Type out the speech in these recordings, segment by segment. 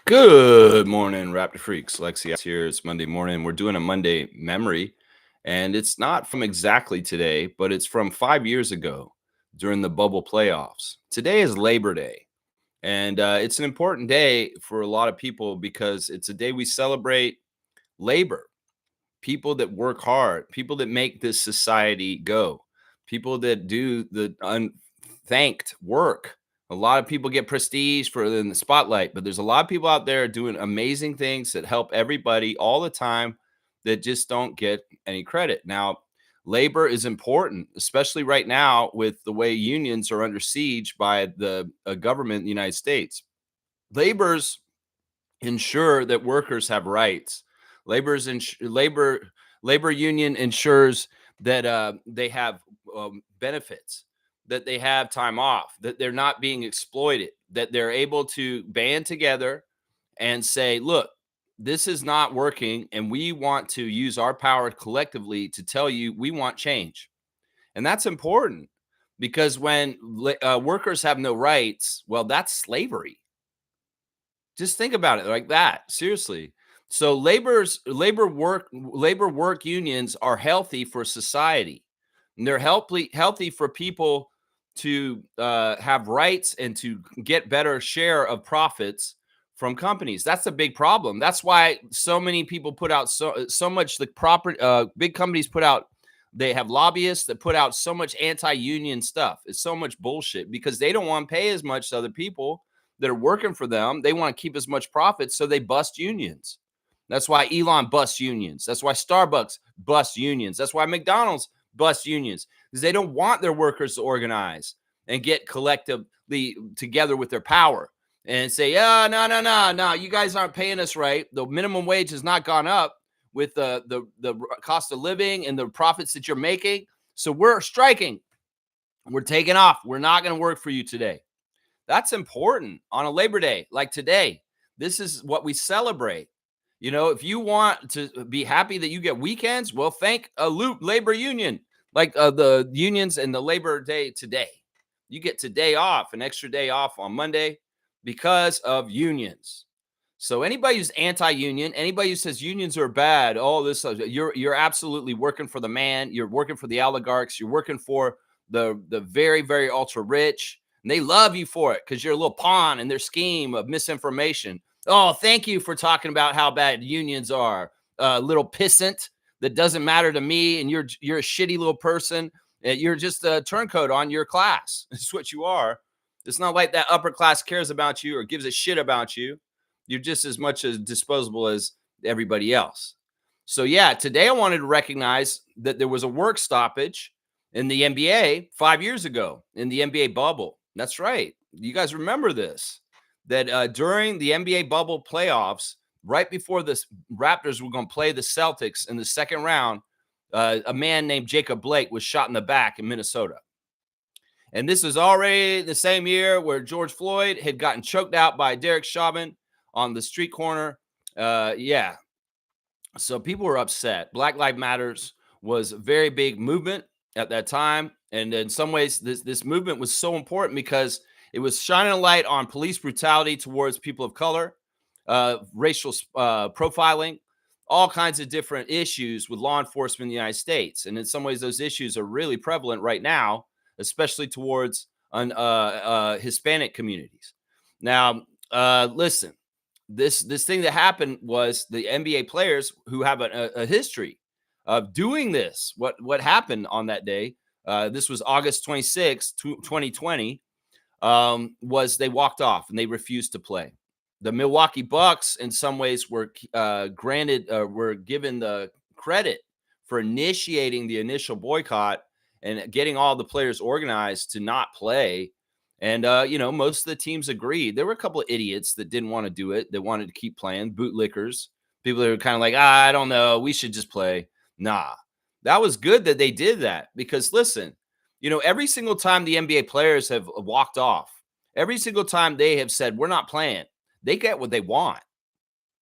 Good morning, Raptor Freaks. Lexi here. It's Monday morning. We're doing a Monday memory, and it's not from exactly today, but it's from 5 years ago during the bubble playoffs. Today is Labor Day, and it's an important day for a lot of people because it's a day we celebrate labor, people that work hard, people that make this society go, people that do the unthanked work. A lot of people get prestige for in the spotlight, but there's a lot of people out there doing amazing things that help everybody all the time that just don't get any credit. Now, labor is important, especially right now with the way unions are under siege by the government in the United States. Labor's ensure that workers have rights. Labor's labor union ensures that they have benefits, that they have time off, that they're not being exploited, that they're able to band together and say, "Look, this is not working, and we want to use our power collectively to tell you we want change." And that's important because when workers have no rights, well, that's slavery. Just think about it like that. Seriously. So labor work unions are healthy for society. And they're healthy for people to have rights and to get better share of profits from companies. That's a big problem. That's why so many people put out so much the proper big companies put out. They have lobbyists that put out so much anti-union stuff. It's so much bullshit because they don't want to pay as much to other people that are working for them. They want to keep as much profit, so they bust unions. That's why Elon busts unions. That's why Starbucks busts unions. That's why McDonald's busts unions, because they don't want their workers to organize and get collectively together with their power and say, "Yeah, no, you guys aren't paying us right. The minimum wage has not gone up with the cost of living and the profits that you're making. So we're striking. We're taking off. We're not going to work for you today." That's important on a Labor Day like today. This is what we celebrate. You know, if you want to be happy that you get weekends, well, thank a labor union like the unions and the Labor Day today. You get today off, an extra day off on Monday because of unions. So anybody who's anti-union, anybody who says unions are bad, you're absolutely working for the man. You're working for the oligarchs. You're working for the very, very ultra rich. And they love you for it because you're a little pawn in their scheme of misinformation. Oh, thank you for talking about how bad unions are. Little pissant that doesn't matter to me, and you're a shitty little person. You're just a turncoat on your class. That's what you are. It's not like that upper class cares about you or gives a shit about you. You're just as much as disposable as everybody else. So yeah, today I wanted to recognize that there was a work stoppage in the NBA 5 years ago in the NBA bubble. That's right. You guys remember this, that during the NBA bubble playoffs, right before the Raptors were going to play the Celtics in the second round, a man named Jacob Blake was shot in the back in Minnesota. And this was already the same year where George Floyd had gotten choked out by Derek Chauvin on the street corner. Yeah. So people were upset. Black Lives Matters was a very big movement at that time. And in some ways, this movement was so important because it was shining a light on police brutality towards people of color, racial profiling, all kinds of different issues with law enforcement in the United States. And in some ways, those issues are really prevalent right now, especially towards Hispanic communities. Now, listen, this thing that happened was the NBA players who have a history of doing this. What happened on that day? This was August 26, 2020. Was they walked off and they refused to play. The Milwaukee Bucks, in some ways, were given the credit for initiating the initial boycott and getting all the players organized to not play. And, most of the teams agreed. There were a couple of idiots that didn't want to do it. They wanted to keep playing, bootlickers, people that were kind of like, I don't know, we should just play. Nah, that was good that they did that because, listen, every single time the NBA players have walked off, every single time they have said, we're not playing, they get what they want.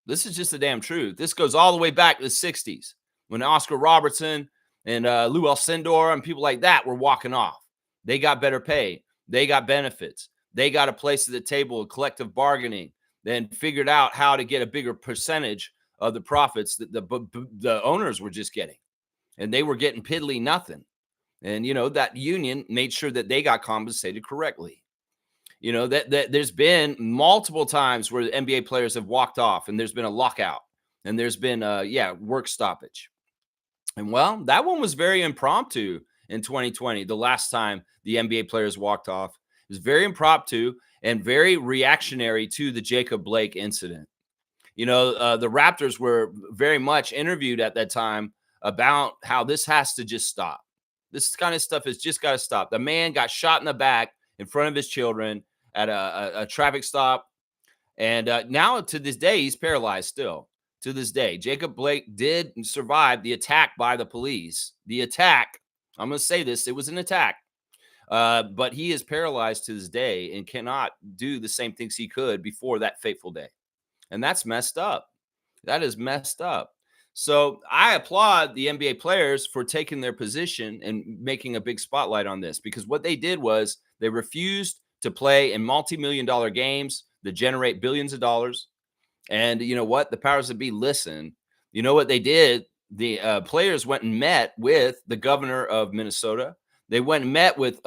This is just the damn truth. This goes all the way back to the 60s when Oscar Robertson and Lou Alcindor and people like that were walking off. They got better pay. They got benefits. They got a place at the table of collective bargaining. then figured out how to get a bigger percentage of the profits that the owners were just getting. And they were getting piddly nothing. And, that union made sure that they got compensated correctly. That there's been multiple times where the NBA players have walked off and there's been a lockout and there's been work stoppage. And well, that one was very impromptu in 2020. The last time the NBA players walked off, it was very impromptu and very reactionary to the Jacob Blake incident. The Raptors were very much interviewed at that time about how this has to just stop. This kind of stuff has just got to stop. The man got shot in the back in front of his children at a traffic stop. And now to this day, he's paralyzed still. To this day, Jacob Blake did survive the attack by the police. The attack, I'm going to say this, it was an attack. But he is paralyzed to this day and cannot do the same things he could before that fateful day. And that's messed up. That is messed up. So I applaud the NBA players for taking their position and making a big spotlight on this, because what they did was they refused to play in multi-million-dollar games that generate billions of dollars. And you know what? The powers that be listen. You know what they did? The players went and met with the governor of Minnesota. They went and met with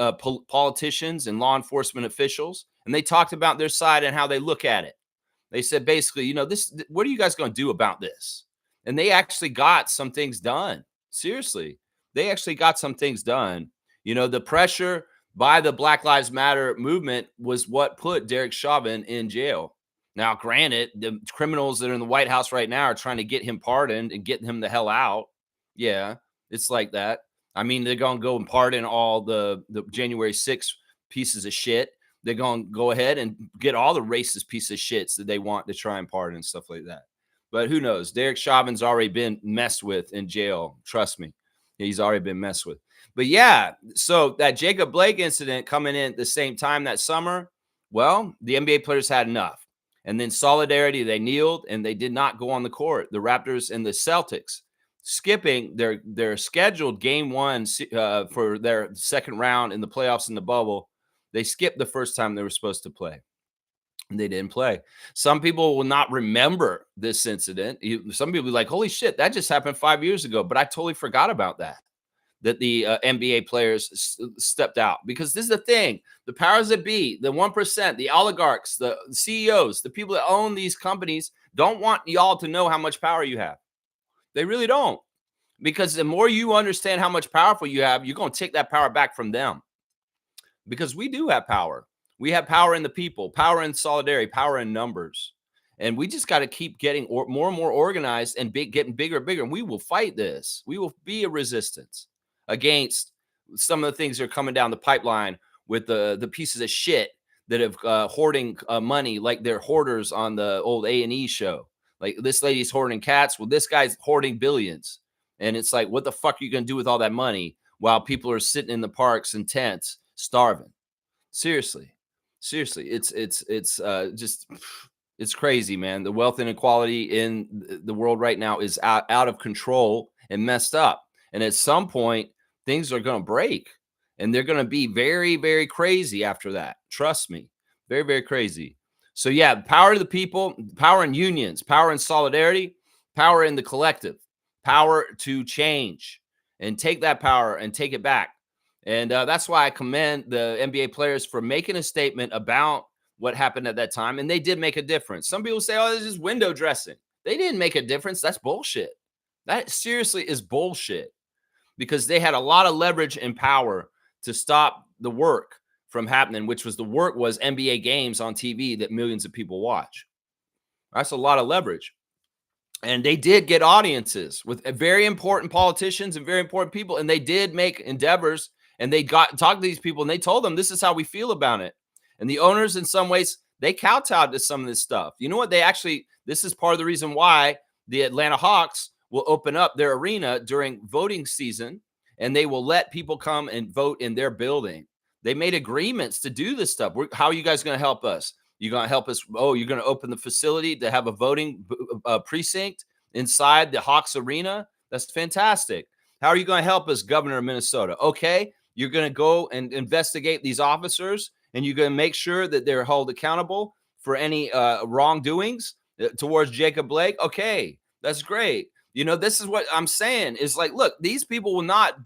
politicians and law enforcement officials, and they talked about their side and how they look at it. They said, basically, what are you guys going to do about this? And they actually got some things done. Seriously, they actually got some things done. The pressure by the Black Lives Matter movement was what put Derek Chauvin in jail. Now, granted, the criminals that are in the White House right now are trying to get him pardoned and get him the hell out. Yeah, it's like that. I mean, they're going to go and pardon all the January 6th pieces of shit. They're going to go ahead and get all the racist pieces of shits that they want to try and pardon and stuff like that. But who knows? Derek Chauvin's already been messed with in jail. Trust me. He's already been messed with. But yeah, so that Jacob Blake incident coming in at the same time that summer, well, the NBA players had enough. And then solidarity, they kneeled and they did not go on the court. The Raptors and the Celtics skipping their scheduled game one for their second round in the playoffs in the bubble. They skipped the first time they were supposed to play. And they didn't play. Some people will not remember this incident. Some people will be like, holy shit, that just happened 5 years ago. But I totally forgot about that the NBA players stepped out. Because this is the thing. The powers that be, the 1%, the oligarchs, the CEOs, the people that own these companies don't want y'all to know how much power you have. They really don't. Because the more you understand how much powerful you have, you're going to take that power back from them. Because we do have power. We have power in the people, power in solidarity, power in numbers. And we just got to keep getting more and more organized and getting bigger and bigger. And we will fight this. We will be a resistance against some of the things that are coming down the pipeline with the pieces of shit that have hoarding money, like they're hoarders on the old A&E show. Like, this lady's hoarding cats. Well, this guy's hoarding billions. And it's like, what the fuck are you going to do with all that money while people are sitting in the parks and tents starving? Seriously, it's crazy, man. The wealth inequality in the world right now is out of control and messed up. And at some point, things are going to break, and they're going to be very, very crazy after that. Trust me, very, very crazy. So yeah, power to the people, power in unions, power in solidarity, power in the collective, power to change and take that power and take it back. And that's why I commend the NBA players for making a statement about what happened at that time. And they did make a difference. Some people say, oh, this is window dressing. They didn't make a difference. That's bullshit. That seriously is bullshit, because they had a lot of leverage and power to stop the work from happening, which was NBA games on TV that millions of people watch. That's a lot of leverage. And they did get audiences with very important politicians and very important people. And they did make endeavors. And they talked to these people, and they told them, this is how we feel about it. And the owners, in some ways, they kowtowed to some of this stuff. You know what? This is part of the reason why the Atlanta Hawks will open up their arena during voting season, and they will let people come and vote in their building. They made agreements to do this stuff. How are you guys going to help us? You're going to help us? Oh, you're going to open the facility to have a voting precinct inside the Hawks arena? That's fantastic. How are you going to help us, Governor of Minnesota? Okay. You're going to go and investigate these officers, and you're going to make sure that they're held accountable for any wrongdoings towards Jacob Blake, okay, that's great. You know, this is what I'm saying is like, look, these people will not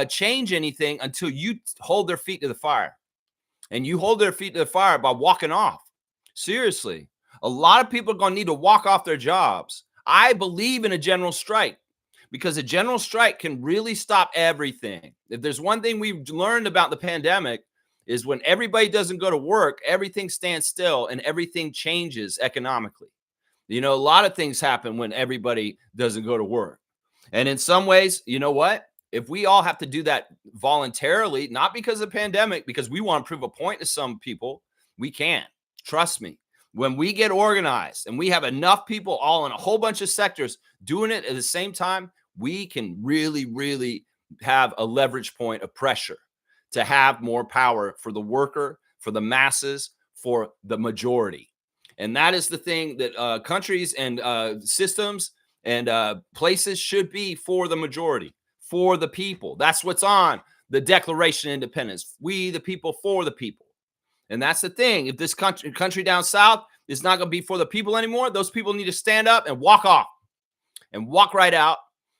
change anything until you hold their feet to the fire. And you hold their feet to the fire by walking off. Seriously, a lot of people are going to need to walk off their jobs. I believe in a general strike because a general strike can really stop everything. If there's one thing we've learned about the pandemic is when everybody doesn't go to work, everything stands still and everything changes economically. You know, a lot of things happen when everybody doesn't go to work. And in some ways, you know what? If we all have to do that voluntarily, not because of the pandemic, because we want to prove a point to some people, we can. Trust me. When we get organized and we have enough people all in a whole bunch of sectors doing it at the same time, we can really, really have a leverage point of pressure to have more power for the worker, for the masses, for the majority. And that is the thing that countries and systems and places should be for the majority, for the people. That's what's on the Declaration of Independence. We, the people, for the people. And that's the thing. If this country down south is not going to be for the people anymore, those people need to stand up and walk off and walk right out.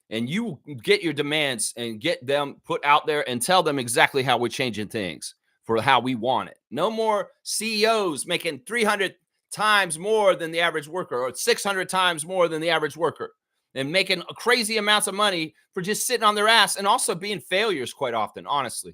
And you get your demands and get them put out there and tell them exactly how we're changing things for how we want it. No more CEOs making 300 times more than the average worker or 600 times more than the average worker and making crazy amounts of money for just sitting on their ass and also being failures quite often, honestly,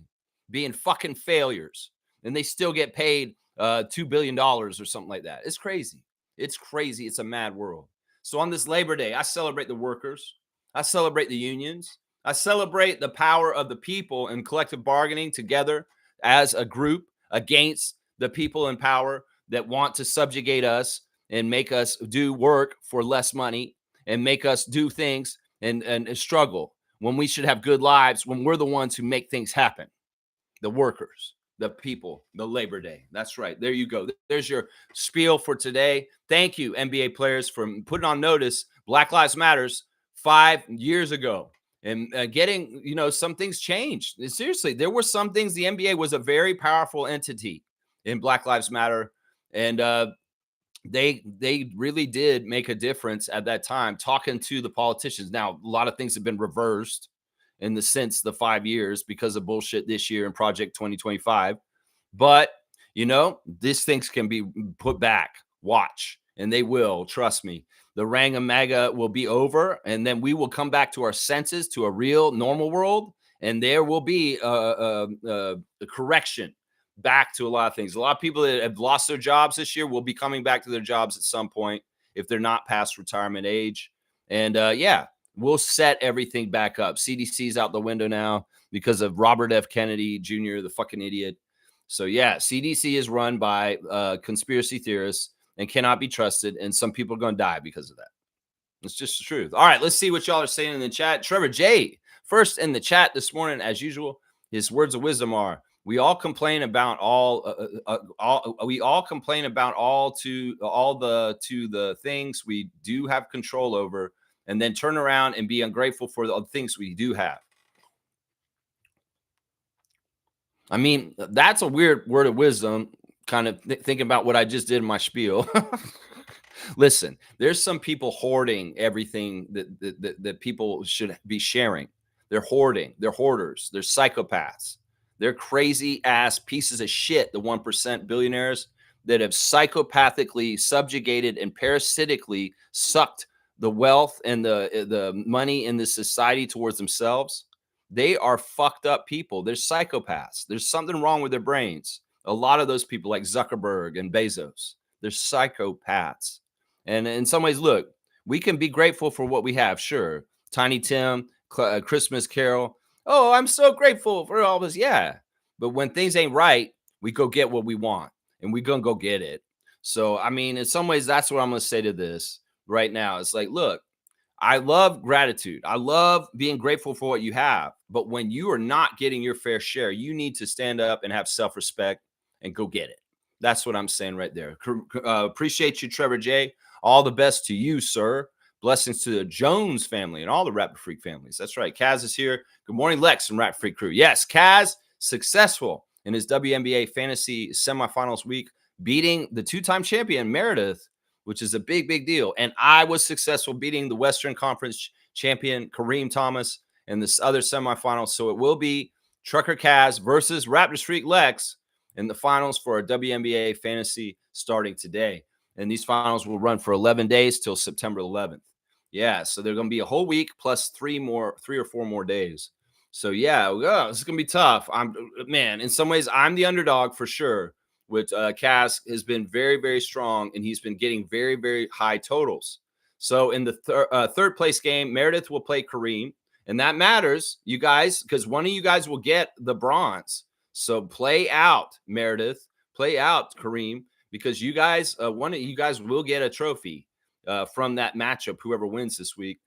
being fucking failures. And they still get paid $2 billion or something like that. It's crazy. It's crazy. It's a mad world. So on this Labor Day, I celebrate the workers. I celebrate the unions. I celebrate the power of the people and collective bargaining together as a group against the people in power that want to subjugate us and make us do work for less money and make us do things and struggle when we should have good lives, when we're the ones who make things happen. The workers, the people, the Labor Day. That's right. There you go. There's your spiel for today. Thank you, NBA players, for putting on notice Black Lives Matters 5 years ago and getting, you know, some things changed. And seriously, there were some things. The NBA was a very powerful entity in Black Lives Matter. And they really did make a difference at that time, talking to the politicians. Now, a lot of things have been reversed in the sense the 5 years because of bullshit this year in Project 2025. But, you know, these things can be put back. Watch. And they will. Trust me. The Rangamaga will be over. And then we will come back to our senses, to a real normal world. And there will be a correction back to a lot of things. A lot of people that have lost their jobs this year will be coming back to their jobs at some point if they're not past retirement age. And yeah, we'll set everything back up. CDC's out the window now because of Robert F. Kennedy Jr., the fucking idiot. So yeah, CDC is run by conspiracy theorists and cannot be trusted. And some people are going to die because of that. It's just the truth. All right, let's see what y'all are saying in the chat. Trevor J. first in the chat this morning, as usual. His words of wisdom are: we all complain about we all complain about all the things we do have control over, and then turn around and be ungrateful for the things we do have. I mean, that's a weird word of wisdom, kind of thinking about what I just did in my spiel. Listen, there's some people hoarding everything that people should be sharing. They're hoarding. They're hoarders. They're psychopaths. They're crazy ass pieces of shit, the 1% billionaires that have psychopathically subjugated and parasitically sucked the wealth and the money in this society towards themselves. They are fucked up people. They're psychopaths. There's something wrong with their brains. A lot of those people, like Zuckerberg and Bezos, they're psychopaths. And in some ways, look, we can be grateful for what we have. Sure. Tiny Tim, Christmas Carol. Oh, I'm so grateful for all this. Yeah. But when things ain't right, we go get what we want and we're going to go get it. So, I mean, in some ways, that's what I'm going to say to this right now. It's like, look, I love gratitude. I love being grateful for what you have. But when you are not getting your fair share, you need to stand up and have self-respect and go get it. That's what I'm saying right there. Appreciate you, Trevor J. All the best to you, sir. Blessings to the Jones family and all the Raptor Freak families. That's right. Kaz is here. Good morning, Lex and Raptor Freak crew. Yes, Kaz, successful in his WNBA fantasy semifinals week. beating the two-time champion Meredith, which is a big deal. And I was successful beating the Western Conference champion Kareem Thomas in this other semifinals. So it will be Trucker Kaz versus Raptors Freak Lex in the finals for our WNBA fantasy starting today. And these finals will run for 11 days till September 11th. Yeah, so they're going to be a whole week plus 3 or 4 more days. So yeah, this is going to be tough. Man, in some ways I'm the underdog for sure. With Kaz has been very strong, and he's been getting very high totals. So in the third place game, Meredith will play Kareem, and that matters, you guys, because one of you guys will get the bronze. So play out, Meredith, play out, Kareem, because you guys, one of you guys will get a trophy from that matchup, whoever wins this week.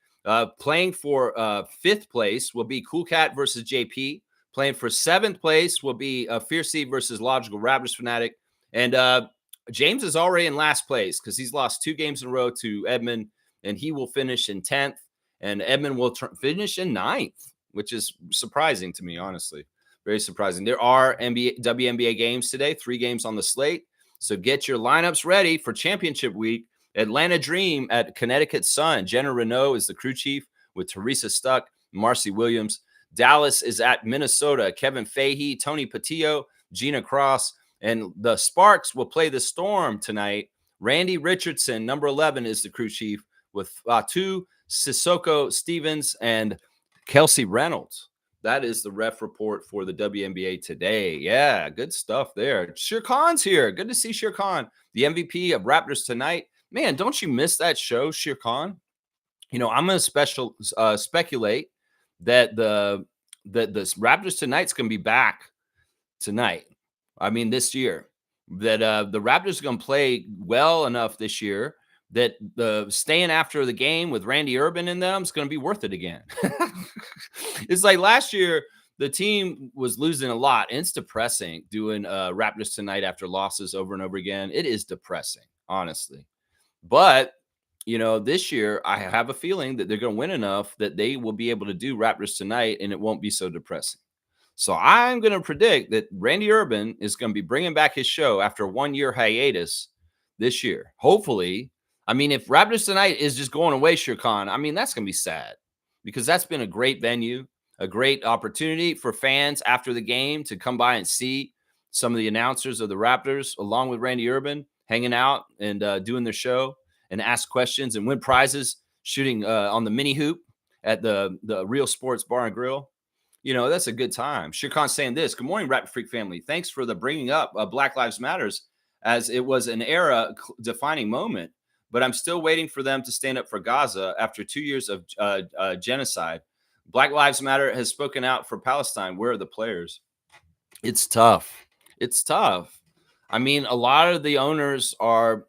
Playing for fifth place will be Cool Cat versus JP. Playing for seventh place will be Fiercey versus Logical Raptors Fanatic. And James is already in last place because he's lost 2 games in a row to Edmund, and he will finish in 10th. And Edmund will finish in 9th, which is surprising to me, honestly. Very surprising. There are WNBA games today, 3 games on the slate. So get your lineups ready for championship week. Atlanta Dream at Connecticut Sun. Jenna Renault is the crew chief with Teresa Stuck, Marcy Williams. Dallas is at Minnesota. Kevin Fahey, Tony Patillo, Gina Cross. And the Sparks will play the Storm tonight. Randy Richardson, number 11, is the crew chief with Fatu, Sissoko Stevens, and Kelsey Reynolds. That is the ref report for the WNBA today. Yeah, good stuff there. Shere Khan's here. Good to see Shere Khan, the MVP of Raptors Tonight. Man, don't you miss that show, Shere Khan? You know, I'm going to speculate that the Raptors Tonight's going to be back tonight. I mean, this year. That the Raptors are going to play well enough this year that the staying after the game with Randy Urban in them is going to be worth it again. It's like last year, the team was losing a lot. And it's depressing doing Raptors Tonight after losses over and over again. It is depressing, honestly. But, you know, this year, I have a feeling that they're going to win enough that they will be able to do Raptors Tonight and it won't be so depressing. So I'm going to predict that Randy Urban is going to be bringing back his show after a 1-year hiatus this year. Hopefully. I mean, if Raptors Tonight is just going away, Shere Khan, I mean, that's going to be sad because that's been a great venue, a great opportunity for fans after the game to come by and see some of the announcers of the Raptors along with Randy Urban hanging out and doing their show and ask questions and win prizes shooting on the mini hoop at the Real Sports Bar and Grill. You know, that's a good time. Shere Khan saying this. Good morning, Raptor Freak family. Thanks for the bringing up of Black Lives Matters as it was an era defining moment. But I'm still waiting for them to stand up for Gaza after 2 years of genocide. Black Lives Matter has spoken out for Palestine. Where are the players? It's tough. It's tough. I mean, a lot of the owners are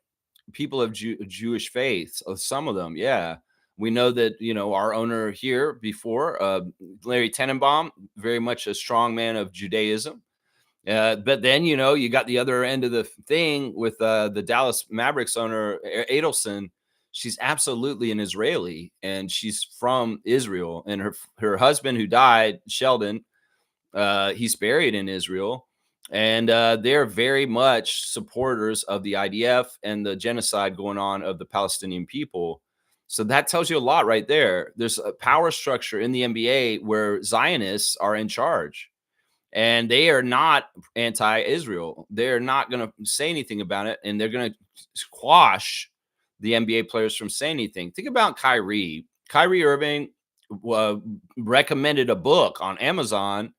people of Jewish faith. Some of them, yeah. We know that, you know, our owner here before, Larry Tenenbaum, very much a strong man of Judaism. But then, you know, you got the other end of the thing with the Dallas Mavericks owner, Adelson. She's absolutely an Israeli, and she's from Israel. And her husband, who died, Sheldon, he's buried in Israel. And they're very much supporters of the IDF and the genocide going on of the Palestinian people. So that tells you a lot right there. There's a power structure in the NBA where Zionists are in charge. And they are not anti-Israel. They're not going to say anything about it. And they're going to squash the NBA players from saying anything. Think about Kyrie. Kyrie Irving recommended a book on Amazon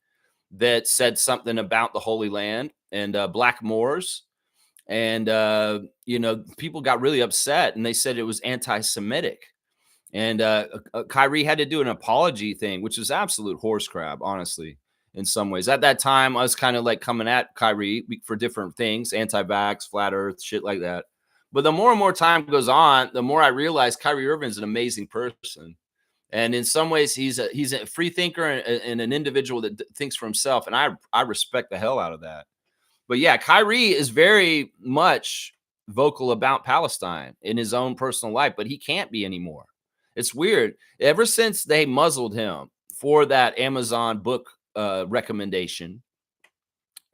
that said something about the Holy Land and Black Moors. And, you know, people got really upset and they said it was anti-Semitic. And Kyrie had to do an apology thing, which was absolute horse crap, honestly, in some ways. At that time, I was kind of like coming at Kyrie for different things, anti-vax, flat earth, shit like that. But the more and more time goes on, the more I realize Kyrie Irving is an amazing person. And in some ways, he's a free thinker and an individual that thinks for himself. And I respect the hell out of that. But yeah, Kyrie is very much vocal about Palestine in his own personal life, but he can't be anymore. It's weird. Ever since they muzzled him for that Amazon book recommendation,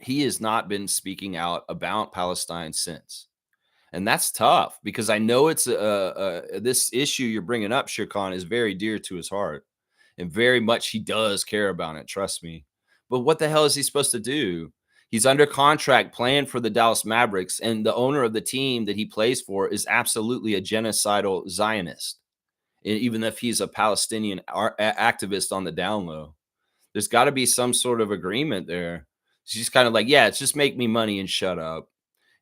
he has not been speaking out about Palestine since. And that's tough because I know it's this issue you're bringing up, Shirkan, is very dear to his heart, and very much he does care about it. Trust me. But what the hell is he supposed to do? He's under contract playing for the Dallas Mavericks, and the owner of the team that he plays for is absolutely a genocidal Zionist, even if he's a Palestinian activist on the down low. There's got to be some sort of agreement there. She's kind of like, yeah, it's just make me money and shut up.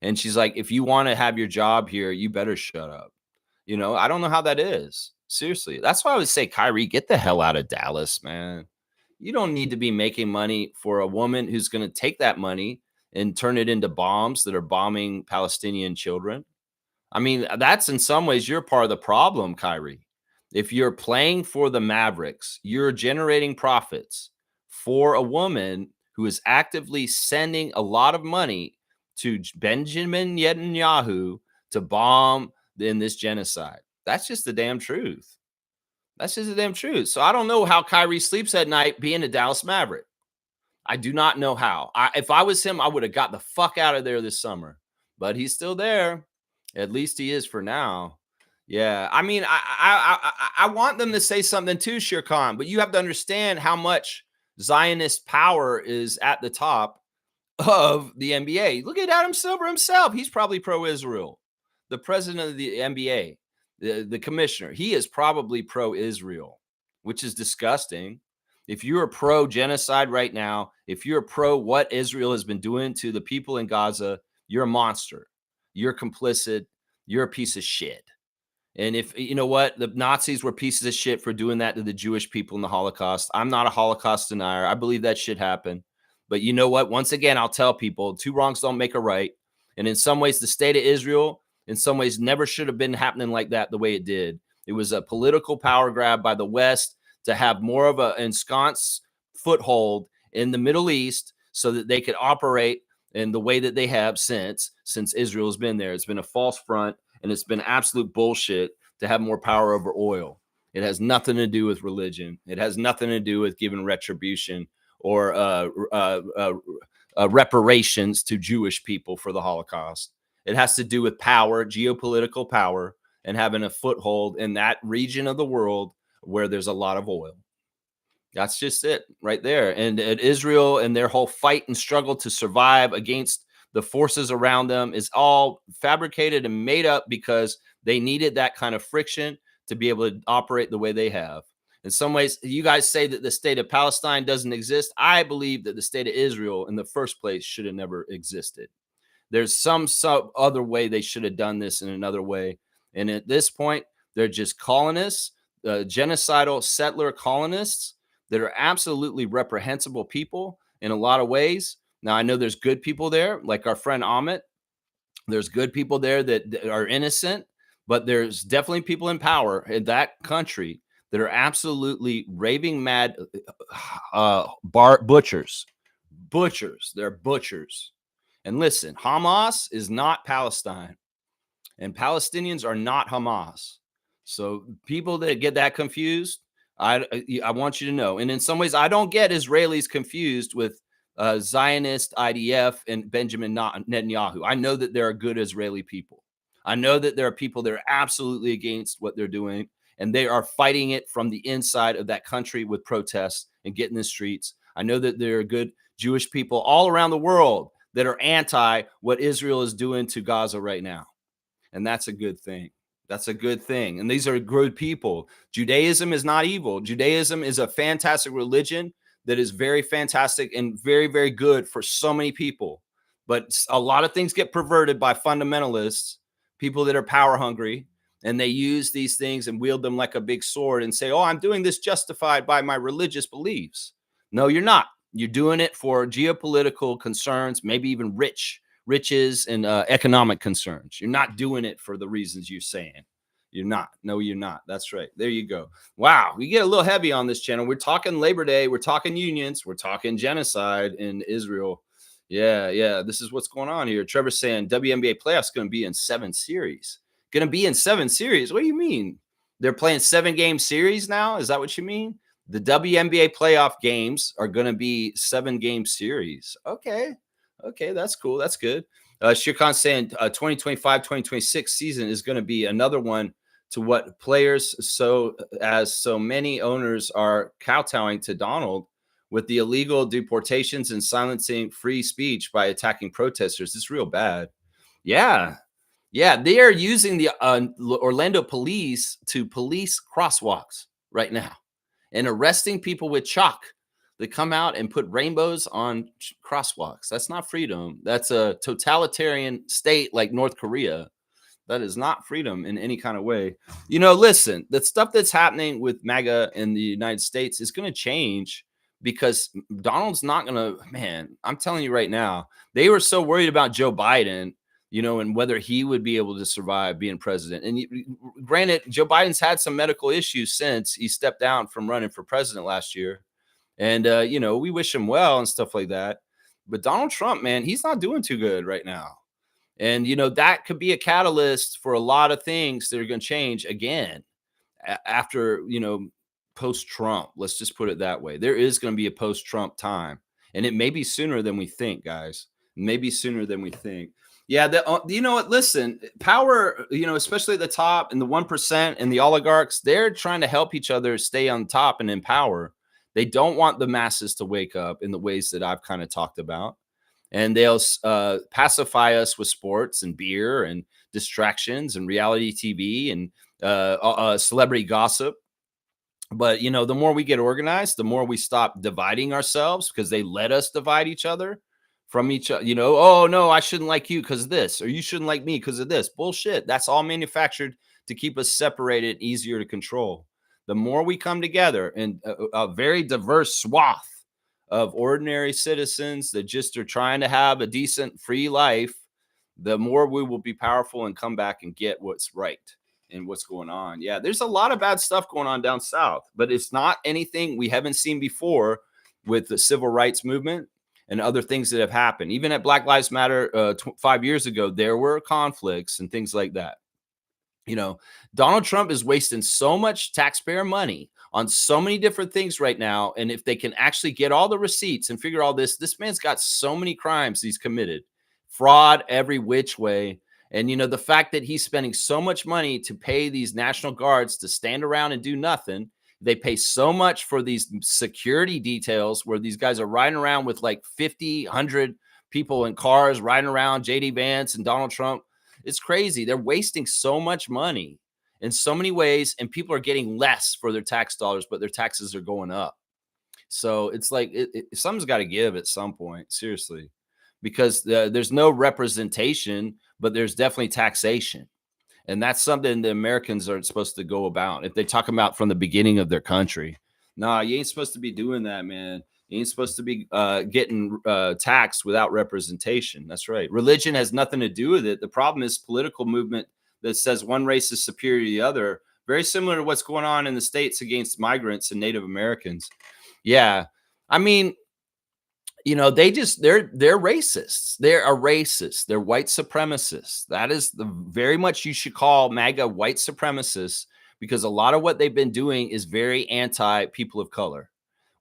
And she's like, if you want to have your job here, you better shut up. I don't know how that is. Seriously. That's why I would say, Kyrie, get the hell out of Dallas, man. You don't need to be making money for a woman who's going to take that money and turn it into bombs that are bombing Palestinian children. I mean, that's in some ways you're part of the problem, Kyrie. If you're playing for the Mavericks, you're generating profits for a woman who is actively sending a lot of money to Benjamin Netanyahu to bomb in this genocide. That's just the damn truth. That's just the damn truth. So I don't know how Kyrie sleeps at night being a Dallas Maverick. I do not know how. If I was him, I would have got the fuck out of there this summer. But he's still there. At least he is for now. Yeah, I mean, I want them to say something too, Shirkan, but you have to understand how much Zionist power is at the top of the NBA. Look at Adam Silver himself. He's probably pro-Israel. The president of the NBA, the commissioner, he is probably pro-Israel, which is disgusting. If you're pro-genocide right now, if you're pro what Israel has been doing to the people in Gaza, you're a monster. You're complicit. You're a piece of shit. And if you know what, the Nazis were pieces of shit for doing that to the Jewish people in the Holocaust. I'm not a Holocaust denier. I believe that shit happened. But you know what? Once again, I'll tell people 2 wrongs don't make a right. And in some ways, the state of Israel, in some ways, never should have been happening like that the way it did. It was a political power grab by the West to have more of an ensconced foothold in the Middle East so that they could operate in the way that they have since Israel has been there. It's been a false front. And it's been absolute bullshit to have more power over oil. It has nothing to do with religion. It has nothing to do with giving retribution or reparations to Jewish people for the Holocaust. It has to do with power, geopolitical power, and having a foothold in that region of the world where there's a lot of oil. That's just it right there. And Israel and their whole fight and struggle to survive against the forces around them is all fabricated and made up because they needed that kind of friction to be able to operate the way they have. In some ways, you guys say that the state of Palestine doesn't exist. I believe that the state of Israel in the first place should have never existed. There's some other way they should have done this in another way. And at this point, they're just colonists, genocidal settler colonists that are absolutely reprehensible people in a lot of ways. Now, I know there's good people there, like our friend Amit. There's good people there that are innocent, but there's definitely people in power in that country that are absolutely raving mad butchers. They're butchers. And listen, Hamas is not Palestine, and Palestinians are not Hamas. So people that get that confused, I want you to know. And in some ways, I don't get Israelis confused with Zionist IDF and Benjamin Netanyahu. I know that there are good Israeli people. I know that there are people that are absolutely against what they're doing, and they are fighting it from the inside of that country with protests and getting in the streets. I know that there are good Jewish people all around the world that are anti what Israel is doing to Gaza right now. And that's a good thing. That's a good thing. And these are good people. Judaism is not evil. Judaism is a fantastic religion that is very fantastic and very, very good for so many people. But a lot of things get perverted by fundamentalists, people that are power hungry, and they use these things and wield them like a big sword and say, oh, I'm doing this justified by my religious beliefs. No, you're not. You're doing it for geopolitical concerns, maybe even riches and economic concerns. You're not doing it for the reasons you're saying. You're not. No, you're not. That's right. There you go. Wow. We get a little heavy on this channel. We're talking Labor Day. We're talking unions. We're talking genocide in Israel. Yeah. This is what's going on here. Trevor's saying WNBA playoffs going to be in 7 series. Going to be in 7 series? What do you mean? They're playing 7-game series now? Is that what you mean? The WNBA playoff games are going to be 7-game series. Okay. Okay, that's cool. That's good. Shirkan saying 2025-2026 season is going to be another one to what players as so many owners are kowtowing to Donald with the illegal deportations and silencing free speech by attacking protesters. It's real bad. Yeah. Yeah, they are using the Orlando police to police crosswalks right now and arresting people with chalk that come out and put rainbows on crosswalks. That's not freedom. That's a totalitarian state like North Korea. That is not freedom in any kind of way. Listen, the stuff that's happening with MAGA in the United States is going to change because Donald's not going to, man, I'm telling you right now, they were so worried about Joe Biden, and whether he would be able to survive being president. And granted, Joe Biden's had some medical issues since he stepped down from running for president last year. And, we wish him well and stuff like that. But Donald Trump, man, he's not doing too good right now. And, that could be a catalyst for a lot of things that are going to change again after, post Trump. Let's just put it that way. There is going to be a post Trump time. And it may be sooner than we think, guys. Maybe sooner than we think. Yeah. You know what? Listen, power, especially at the top and the 1% and the oligarchs, they're trying to help each other stay on top and in power. They don't want the masses to wake up in the ways that I've kind of talked about. And they'll pacify us with sports and beer and distractions and reality TV and celebrity gossip. But, the more we get organized, the more we stop dividing ourselves because they let us divide each other from each other. Oh, no, I shouldn't like you because of this, or you shouldn't like me because of this. Bullshit. That's all manufactured to keep us separated, easier to control. The more we come together in a very diverse swath of ordinary citizens that just are trying to have a decent, free life, the more we will be powerful and come back and get what's right and what's going on. Yeah, there's a lot of bad stuff going on down south, but it's not anything we haven't seen before with the civil rights movement and other things that have happened. Even at Black Lives Matter 5 years ago, there were conflicts and things like that. Donald Trump is wasting so much taxpayer money on so many different things right now. And if they can actually get all the receipts and figure all this man's got so many crimes he's committed, fraud every which way. And, the fact that he's spending so much money to pay these National Guards to stand around and do nothing. They pay so much for these security details where these guys are riding around with like 50, 100 people in cars riding around, JD Vance and Donald Trump. It's crazy. They're wasting so much money in so many ways, and people are getting less for their tax dollars, but their taxes are going up. So it's like something's got to give at some point, seriously, because there's no representation, but there's definitely taxation. And that's something the Americans are supposed to go about. If they talk about from the beginning of their country, nah, you ain't supposed to be doing that, man. You ain't supposed to be getting taxed without representation. That's right. Religion has nothing to do with it. The problem is political movement that says one race is superior to the other. Very similar to what's going on in the States against migrants and Native Americans. Yeah. I mean, they're racists. They're a racist. They're white supremacists. That is very much you should call MAGA white supremacists, because a lot of what they've been doing is very anti people of color.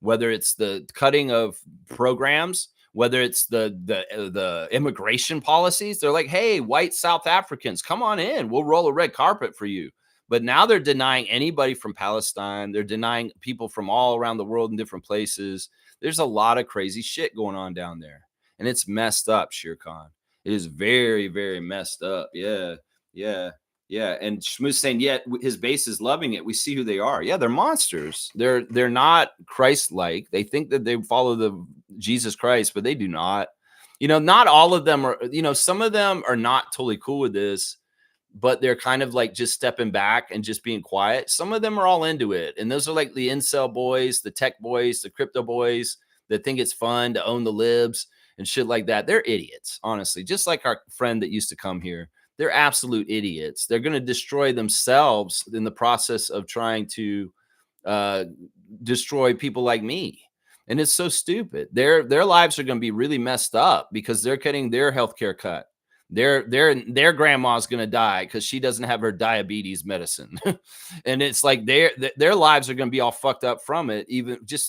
Whether it's the cutting of programs, whether it's the immigration policies, they're like, hey, white South Africans, come on in. We'll roll a red carpet for you. But now they're denying anybody from Palestine. They're denying people from all around the world in different places. There's a lot of crazy shit going on down there. And it's messed up, Shere Khan. It is very, very messed up. Yeah, yeah. Yeah, and Shmoos saying, yeah, his base is loving it. We see who they are. Yeah, they're monsters. They're not Christ-like. They think that they follow the Jesus Christ, but they do not. Not all of them are. Some of them are not totally cool with this, but they're kind of like just stepping back and just being quiet. Some of them are all into it, and those are like the incel boys, the tech boys, the crypto boys that think it's fun to own the libs and shit like that. They're idiots, honestly. Just like our friend that used to come here. They're absolute idiots. They're going to destroy themselves in the process of trying to destroy people like me. And it's so stupid. Their lives are going to be really messed up because they're getting their healthcare cut. Their grandma's going to die because she doesn't have her diabetes medicine. And it's like their lives are going to be all fucked up from it,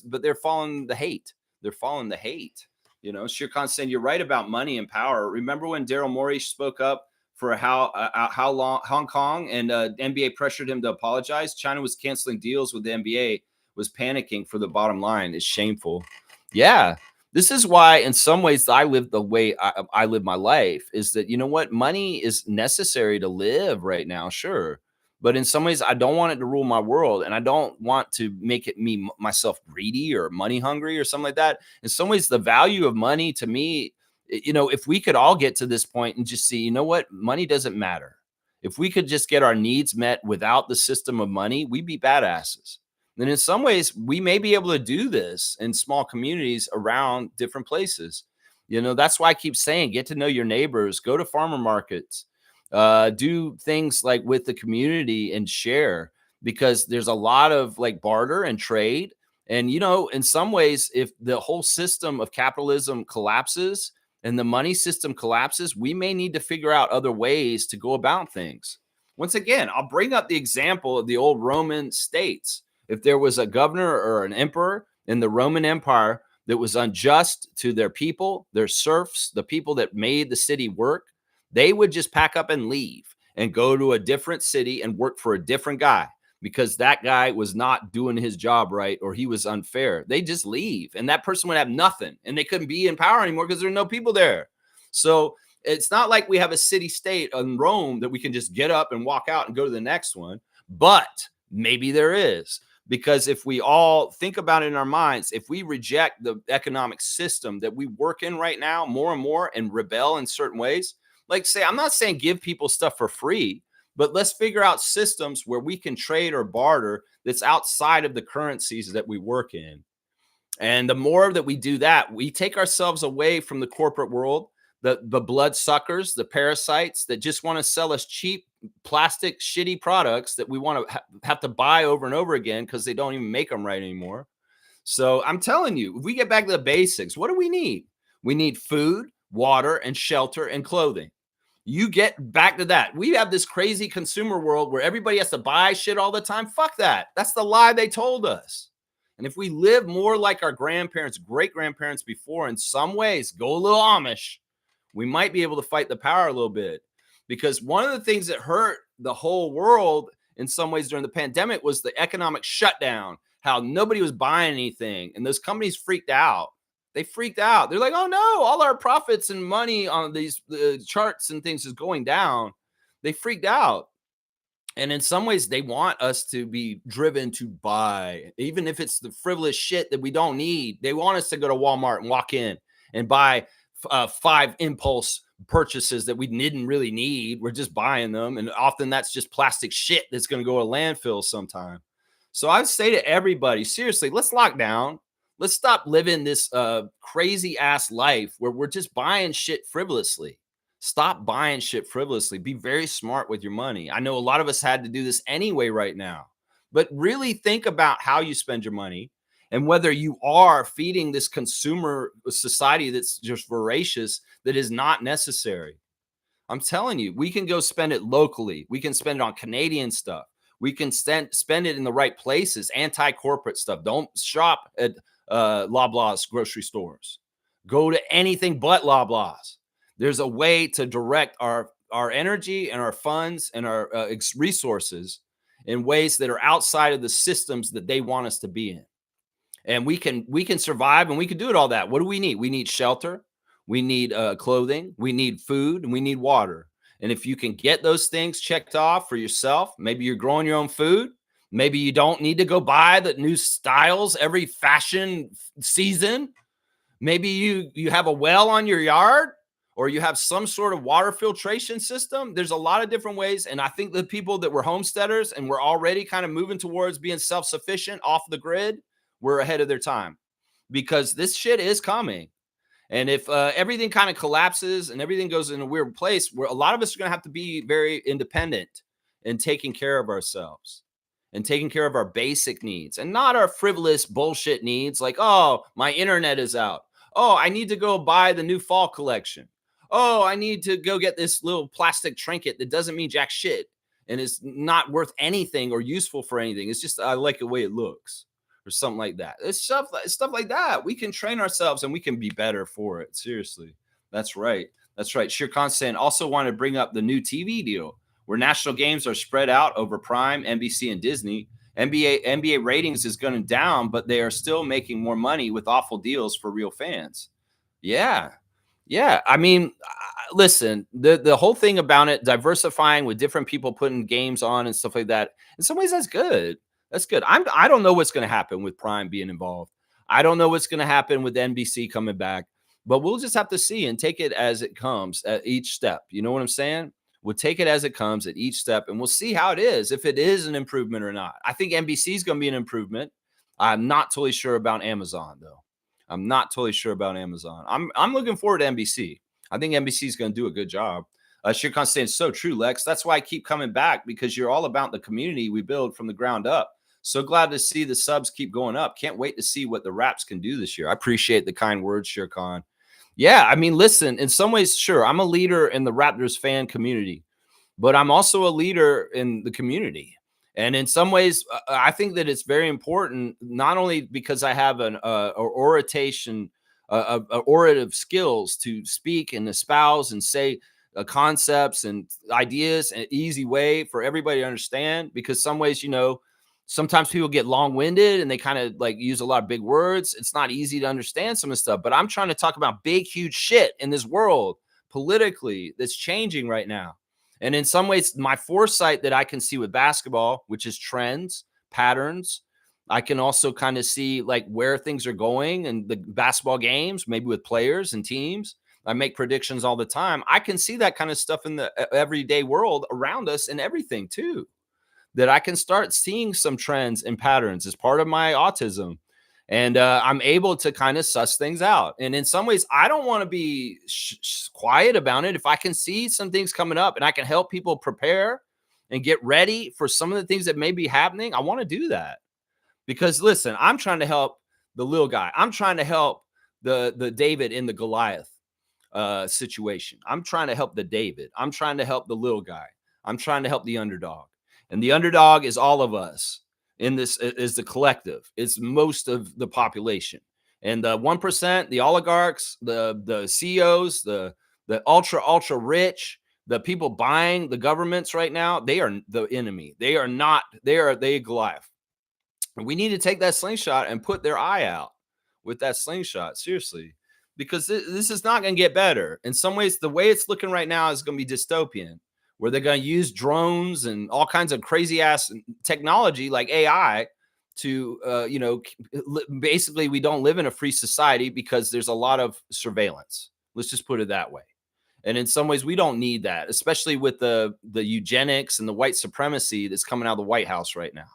but they're following the hate. They're following the hate. Shirkan saying you're right about money and power. Remember when Daryl Morey spoke up for how long Hong Kong and NBA pressured him to apologize? China was canceling deals with the NBA, was panicking for the bottom line. It's shameful. Yeah. This is why, in some ways, I live the way I live my life is that, you know what? Money is necessary to live right now, sure. But in some ways, I don't want it to rule my world. And I don't want to make it myself greedy or money hungry or something like that. In some ways, the value of money to me, if we could all get to this point and just see, you know what? Money doesn't matter. If we could just get our needs met without the system of money, we'd be badasses. And in some ways, we may be able to do this in small communities around different places. That's why I keep saying, get to know your neighbors, go to farmer markets, do things like with the community and share, because there's a lot of like barter and trade. And, in some ways, if the whole system of capitalism collapses and the money system collapses, we may need to figure out other ways to go about things. Once again, I'll bring up the example of the old Roman states. If there was a governor or an emperor in the Roman Empire that was unjust to their people, their serfs, the people that made the city work, they would just pack up and leave and go to a different city and work for a different guy because that guy was not doing his job right or he was unfair. They just leave and that person would have nothing and they couldn't be in power anymore because there are no people there. So it's not like we have a city state in Rome that we can just get up and walk out and go to the next one, but maybe there is. Because if we all think about it in our minds, if we reject the economic system that we work in right now more and more and rebel in certain ways, like say, I'm not saying give people stuff for free, but let's figure out systems where we can trade or barter that's outside of the currencies that we work in. And the more that we do that, we take ourselves away from the corporate world, the blood suckers, the parasites that just want to sell us cheap plastic shitty products that we want to have to buy over and over again because they don't even make them right anymore. So I'm telling you, if we get back to the basics, what do we need? We need food, water, and shelter and clothing. You get back to that. We have this crazy consumer world where everybody has to buy shit all the time. Fuck that. That's the lie they told us. And if we live more like our grandparents, great grandparents before, in some ways, go a little Amish, we might be able to fight the power a little bit. Because one of the things that hurt the whole world in some ways during the pandemic was the economic shutdown, how nobody was buying anything. And those companies freaked out. They freaked out. They're like, oh no, all our profits and money on these charts and things is going down. They freaked out. And in some ways, they want us to be driven to buy, even if it's the frivolous shit that we don't need. They want us to go to Walmart and walk in and buy 5 impulse purchases that we didn't really need. We're just buying them. And often that's just plastic shit that's going to go to landfill sometime. So I would say to everybody, seriously, let's lock down. Let's stop living this crazy ass life where we're just buying shit frivolously. Stop buying shit frivolously. Be very smart with your money. I know a lot of us had to do this anyway right now, but really think about how you spend your money and whether you are feeding this consumer society that's just voracious that is not necessary. I'm telling you, we can go spend it locally. We can spend it on Canadian stuff. We can spend it in the right places, anti-corporate stuff. Don't shop at Loblaws grocery stores. Go to anything but Loblaws. There's a way to direct our energy and our funds and our resources in ways that are outside of the systems that they want us to be in. And we can survive and we can do it all that. What do we need? We need shelter. We need clothing. We need food and we need water. And if you can get those things checked off for yourself, maybe you're growing your own food. Maybe you don't need to go buy the new styles every fashion season. Maybe you have a well on your yard or you have some sort of water filtration system. There's a lot of different ways. And I think the people that were homesteaders and were already kind of moving towards being self-sufficient off the grid were ahead of their time because this shit is coming. And if everything kind of collapses and everything goes in a weird place, where a lot of us are going to have to be very independent in taking care of ourselves and taking care of our basic needs and not our frivolous bullshit needs like, oh, my internet is out. Oh, I need to go buy the new fall collection. Oh, I need to go get this little plastic trinket that doesn't mean jack shit and is not worth anything or useful for anything. It's just, I like the way it looks. or something like that. It's stuff like that. We can train ourselves and we can be better for it. Seriously. That's right. That's right. Sheer Constant also want to bring up the new TV deal where national games are spread out over Prime, NBC, and Disney. NBA ratings is going down, but they are still making more money with awful deals for real fans. Yeah. Yeah. I mean, listen, the whole thing about it, diversifying with different people putting games on and stuff like that, in some ways, that's good. That's good. I don't know what's going to happen with Prime being involved. I don't know what's going to happen with NBC coming back, but we'll just have to see and take it as it comes at each step. You know what I'm saying? We'll take it as it comes at each step and we'll see how it is, if it is an improvement or not. I think NBC is going to be an improvement. I'm not totally sure about Amazon, though. I'm not totally sure about Amazon. I'm looking forward to NBC. I think NBC is going to do a good job. Shirkan saying so true, Lex. That's why I keep coming back, because you're all about the community we build from the ground up. So glad to see the subs keep going up. Can't wait to see what the Raps can do this year. I appreciate the kind words, Shirkan. Yeah, I mean, listen, in some ways, sure, I'm a leader in the Raptors fan community, but I'm also a leader in the community. And in some ways, I think that it's very important, not only because I have an orative skills to speak and espouse and say concepts and ideas in an easy way for everybody to understand, because some ways, sometimes people get long-winded and they kind of like use a lot of big words. It's not easy to understand some of the stuff, but I'm trying to talk about big, huge shit in this world politically that's changing right now. And in some ways, my foresight that I can see with basketball, which is trends, patterns, I can also kind of see like where things are going and the basketball games, maybe with players and teams. I make predictions all the time. I can see that kind of stuff in the everyday world around us and everything too, that I can start seeing some trends and patterns as part of my autism. And I'm able to kind of suss things out. And in some ways, I don't want to be quiet about it. If I can see some things coming up and I can help people prepare and get ready for some of the things that may be happening, I want to do that. Because listen, I'm trying to help the little guy. I'm trying to help the David in the Goliath situation. I'm trying to help the David. I'm trying to help the little guy. I'm trying to help the underdog. And the underdog is all of us. In this is the collective. It's most of the population, and the 1%, the oligarchs, the CEOs, the ultra rich, the people buying the governments right now, they are the enemy. They are not. They Goliath. We need to take that slingshot and put their eye out with that slingshot, seriously, because this is not going to get better. In some ways, the way it's looking right now is going to be dystopian, where they're going to use drones and all kinds of crazy ass technology like AI to, basically we don't live in a free society because there's a lot of surveillance. Let's just put it that way. And in some ways, we don't need that, especially with the eugenics and the white supremacy that's coming out of the White House right now.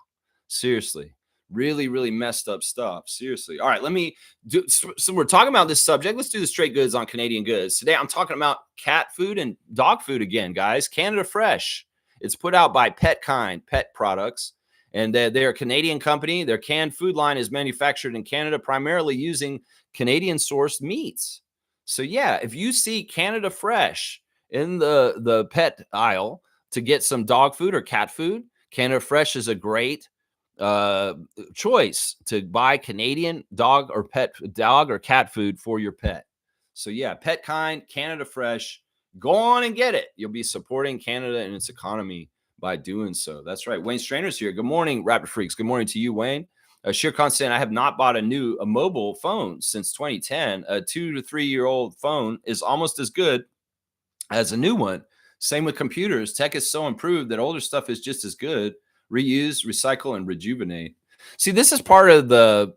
Seriously. Really, really messed up stuff. Seriously. All right, let me do. So we're talking about this subject. Let's do the straight goods on Canadian goods. Today, I'm talking about cat food and dog food again, guys. Canada Fresh. It's put out by Petkind Pet Products, and they're a Canadian company. Their canned food line is manufactured in Canada, primarily using Canadian-sourced meats. So yeah, if you see Canada Fresh in the pet aisle to get some dog food or cat food, Canada Fresh is a great choice to buy Canadian dog or cat food for your pet. So yeah, Petkind, Canada Fresh, go on and get it. You'll be supporting Canada and its economy by doing so. That's right. Wayne Strainer's here. Good morning, Raptor Freaks. Good morning to you, Wayne. Sheer Constant, I have not bought a mobile phone since 2010. A 2 to 3 year old phone is almost as good as a new one. Same with computers. Tech is so improved that older stuff is just as good. Reuse, recycle, and rejuvenate. See, this is part of the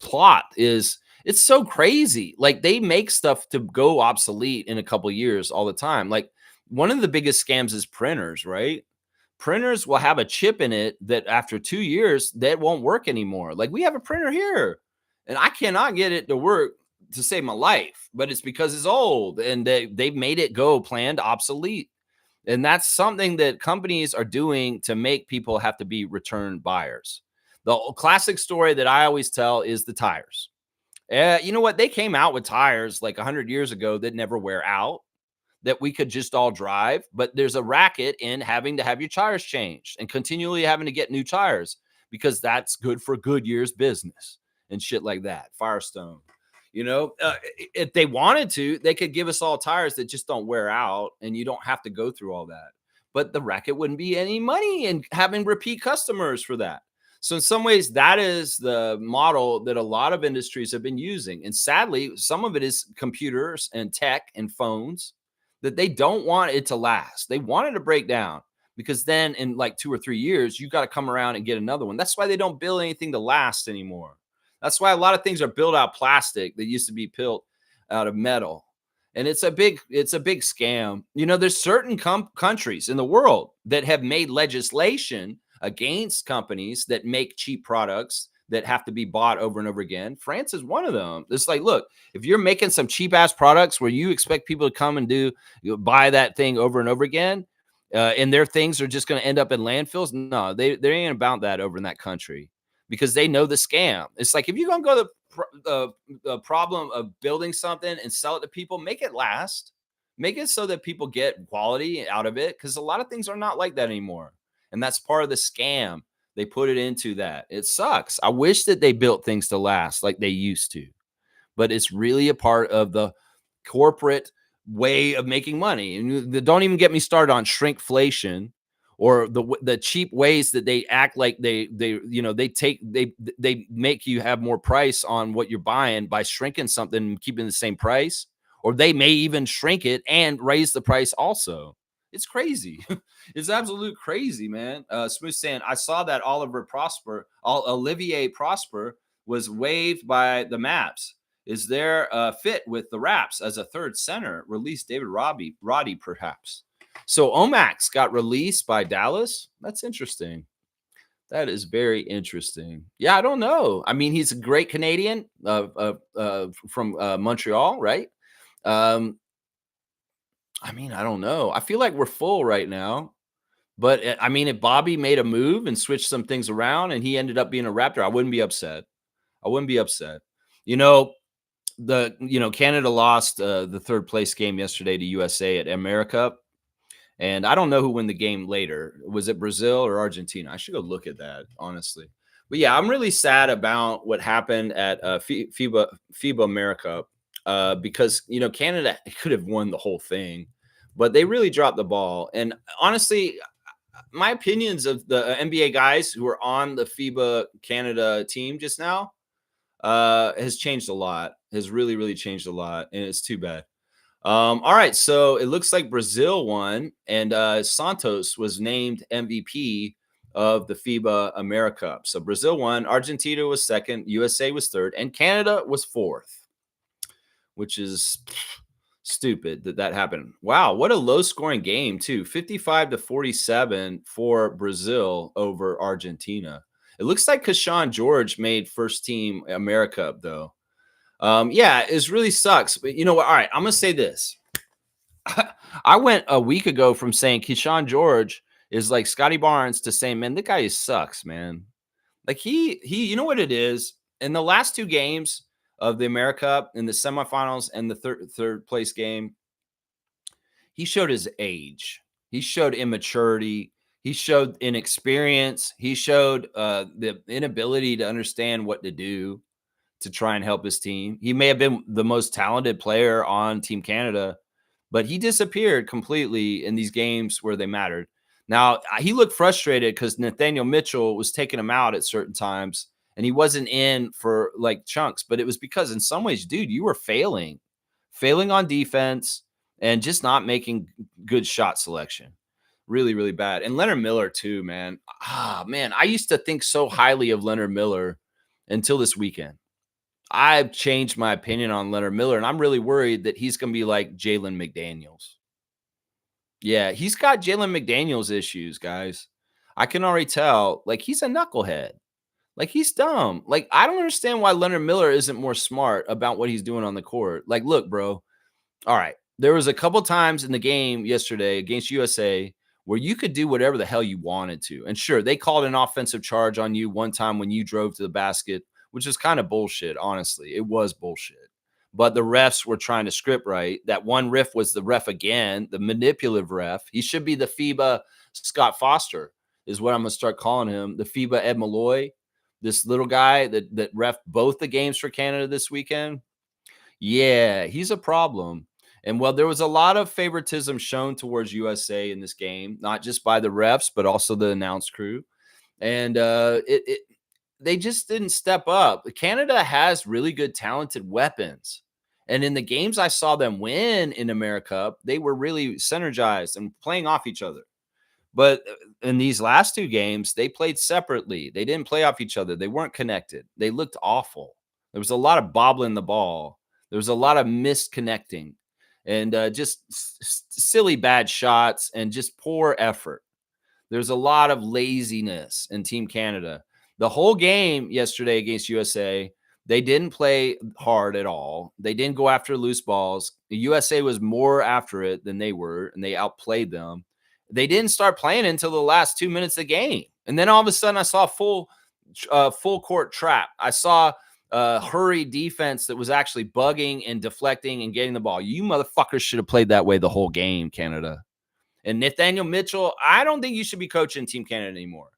plot. Is it's so crazy. Like they make stuff to go obsolete in a couple of years all the time. Like one of the biggest scams is printers, right? Printers will have a chip in it that after 2 years that won't work anymore. Like we have a printer here, and I cannot get it to work to save my life, but it's because it's old and they've made it go planned obsolete. And that's something that companies are doing to make people have to be return buyers. The classic story that I always tell is the tires. You know what? They came out with tires like 100 years ago that never wear out, that we could just all drive. But there's a racket in having to have your tires changed and continually having to get new tires because that's good for Goodyear's business and shit like that. Firestone. If they wanted to, they could give us all tires that just don't wear out and you don't have to go through all that. But the racket wouldn't be any money in having repeat customers for that. So in some ways, that is the model that a lot of industries have been using. And sadly, some of it is computers and tech and phones that they don't want it to last. They want it to break down because then in like 2 or 3 years, you got to come around and get another one. That's why they don't build anything to last anymore. That's why a lot of things are built out of plastic that used to be built out of metal. And it's a big scam. There's certain countries in the world that have made legislation against companies that make cheap products that have to be bought over and over again. France is one of them. It's like, look, if you're making some cheap ass products where you expect people to come and buy that thing over and over again, and their things are just going to end up in landfills. No, they ain't about that over in that country because they know the scam. It's like, if you're going to go the problem of building something and sell it to people, make it last. Make it so that people get quality out of it, because a lot of things are not like that anymore. And that's part of the scam. They put it into that. It sucks. I wish that they built things to last like they used to, but it's really a part of the corporate way of making money. And don't even get me started on shrinkflation or the cheap ways that they act like they make you have more price on what you're buying by shrinking something and keeping the same price, or they may even shrink it and raise the price also. It's crazy. It's absolute crazy, man. Smooth saying, I saw that Olivier Prosper was waived by the Maps. Is there a fit with the Raps as a third center? Release David Roddy, perhaps. So Omax got released by Dallas. That's interesting. That is very interesting. Yeah, I don't know. I mean, he's a great Canadian from Montreal, right? I mean, I don't know. I feel like we're full right now. But I mean, if Bobby made a move and switched some things around and he ended up being a Raptor, I wouldn't be upset. Canada lost the third place game yesterday to USA at America. And I don't know who won the game later. Was it Brazil or Argentina? I should go look at that, honestly. But yeah, I'm really sad about what happened at FIBA America because, Canada could have won the whole thing, but they really dropped the ball. And honestly, my opinions of the NBA guys who are on the FIBA Canada team just now has changed a lot, has really, really changed a lot. And it's too bad. All right, so it looks like Brazil won, and Santos was named MVP of the FIBA America. So Brazil won, Argentina was second, USA was third, and Canada was fourth, which is stupid that happened. Wow, what a low-scoring game, too. 55-47 for Brazil over Argentina. It looks like Keshawn George made first-team America, though. Yeah, it really sucks. But you know what? All right, I'm going to say this. I went a week ago from saying Keyshawn George is like Scotty Barnes to saying, man, the guy sucks, man. Like he, you know what it is? In the last two games of the America in the semifinals and the third place game, he showed his age. He showed immaturity. He showed inexperience. He showed the inability to understand what to do to try and help his team. He may have been the most talented player on Team Canada, but he disappeared completely in these games where they mattered. Now, he looked frustrated because Nathaniel Mitchell was taking him out at certain times, and he wasn't in for like chunks, but it was because in some ways, dude, you were failing on defense and just not making good shot selection. Really, really bad. And Leonard Miller too, man. Man, I used to think so highly of Leonard Miller until this weekend. I've changed my opinion on Leonard Miller, and I'm really worried that he's going to be like Jalen McDaniels. Yeah, he's got Jalen McDaniels issues, guys. I can already tell. Like, he's a knucklehead. Like, he's dumb. Like, I don't understand why Leonard Miller isn't more smart about what he's doing on the court. Like, look, bro. All right. There was a couple times in the game yesterday against USA where you could do whatever the hell you wanted to. And sure, they called an offensive charge on you one time when you drove to the basket, which is kind of bullshit, honestly. It was bullshit. But the refs were trying to script right. That one ref was the ref again, the manipulative ref. He should be the FIBA Scott Foster. is what I'm gonna start calling him. The FIBA Ed Malloy, this little guy that ref both the games for Canada this weekend. Yeah, he's a problem. And well, there was a lot of favoritism shown towards USA in this game, not just by the refs, but also the announce crew. And they just didn't step up. Canada has really good, talented weapons. And in the games I saw them win in America, they were really synergized and playing off each other. But in these last two games, they played separately. They didn't play off each other. They weren't connected. They looked awful. There was a lot of bobbling the ball. There was a lot of misconnecting and just silly bad shots and just poor effort. There's a lot of laziness in Team Canada. The whole game yesterday against USA, they didn't play hard at all. They didn't go after loose balls. The USA was more after it than they were, and they outplayed them. They didn't start playing until the last 2 minutes of the game. And then all of a sudden, I saw full court trap. I saw hurry defense that was actually bugging and deflecting and getting the ball. You motherfuckers should have played that way the whole game, Canada. And Nathaniel Mitchell, I don't think you should be coaching Team Canada anymore.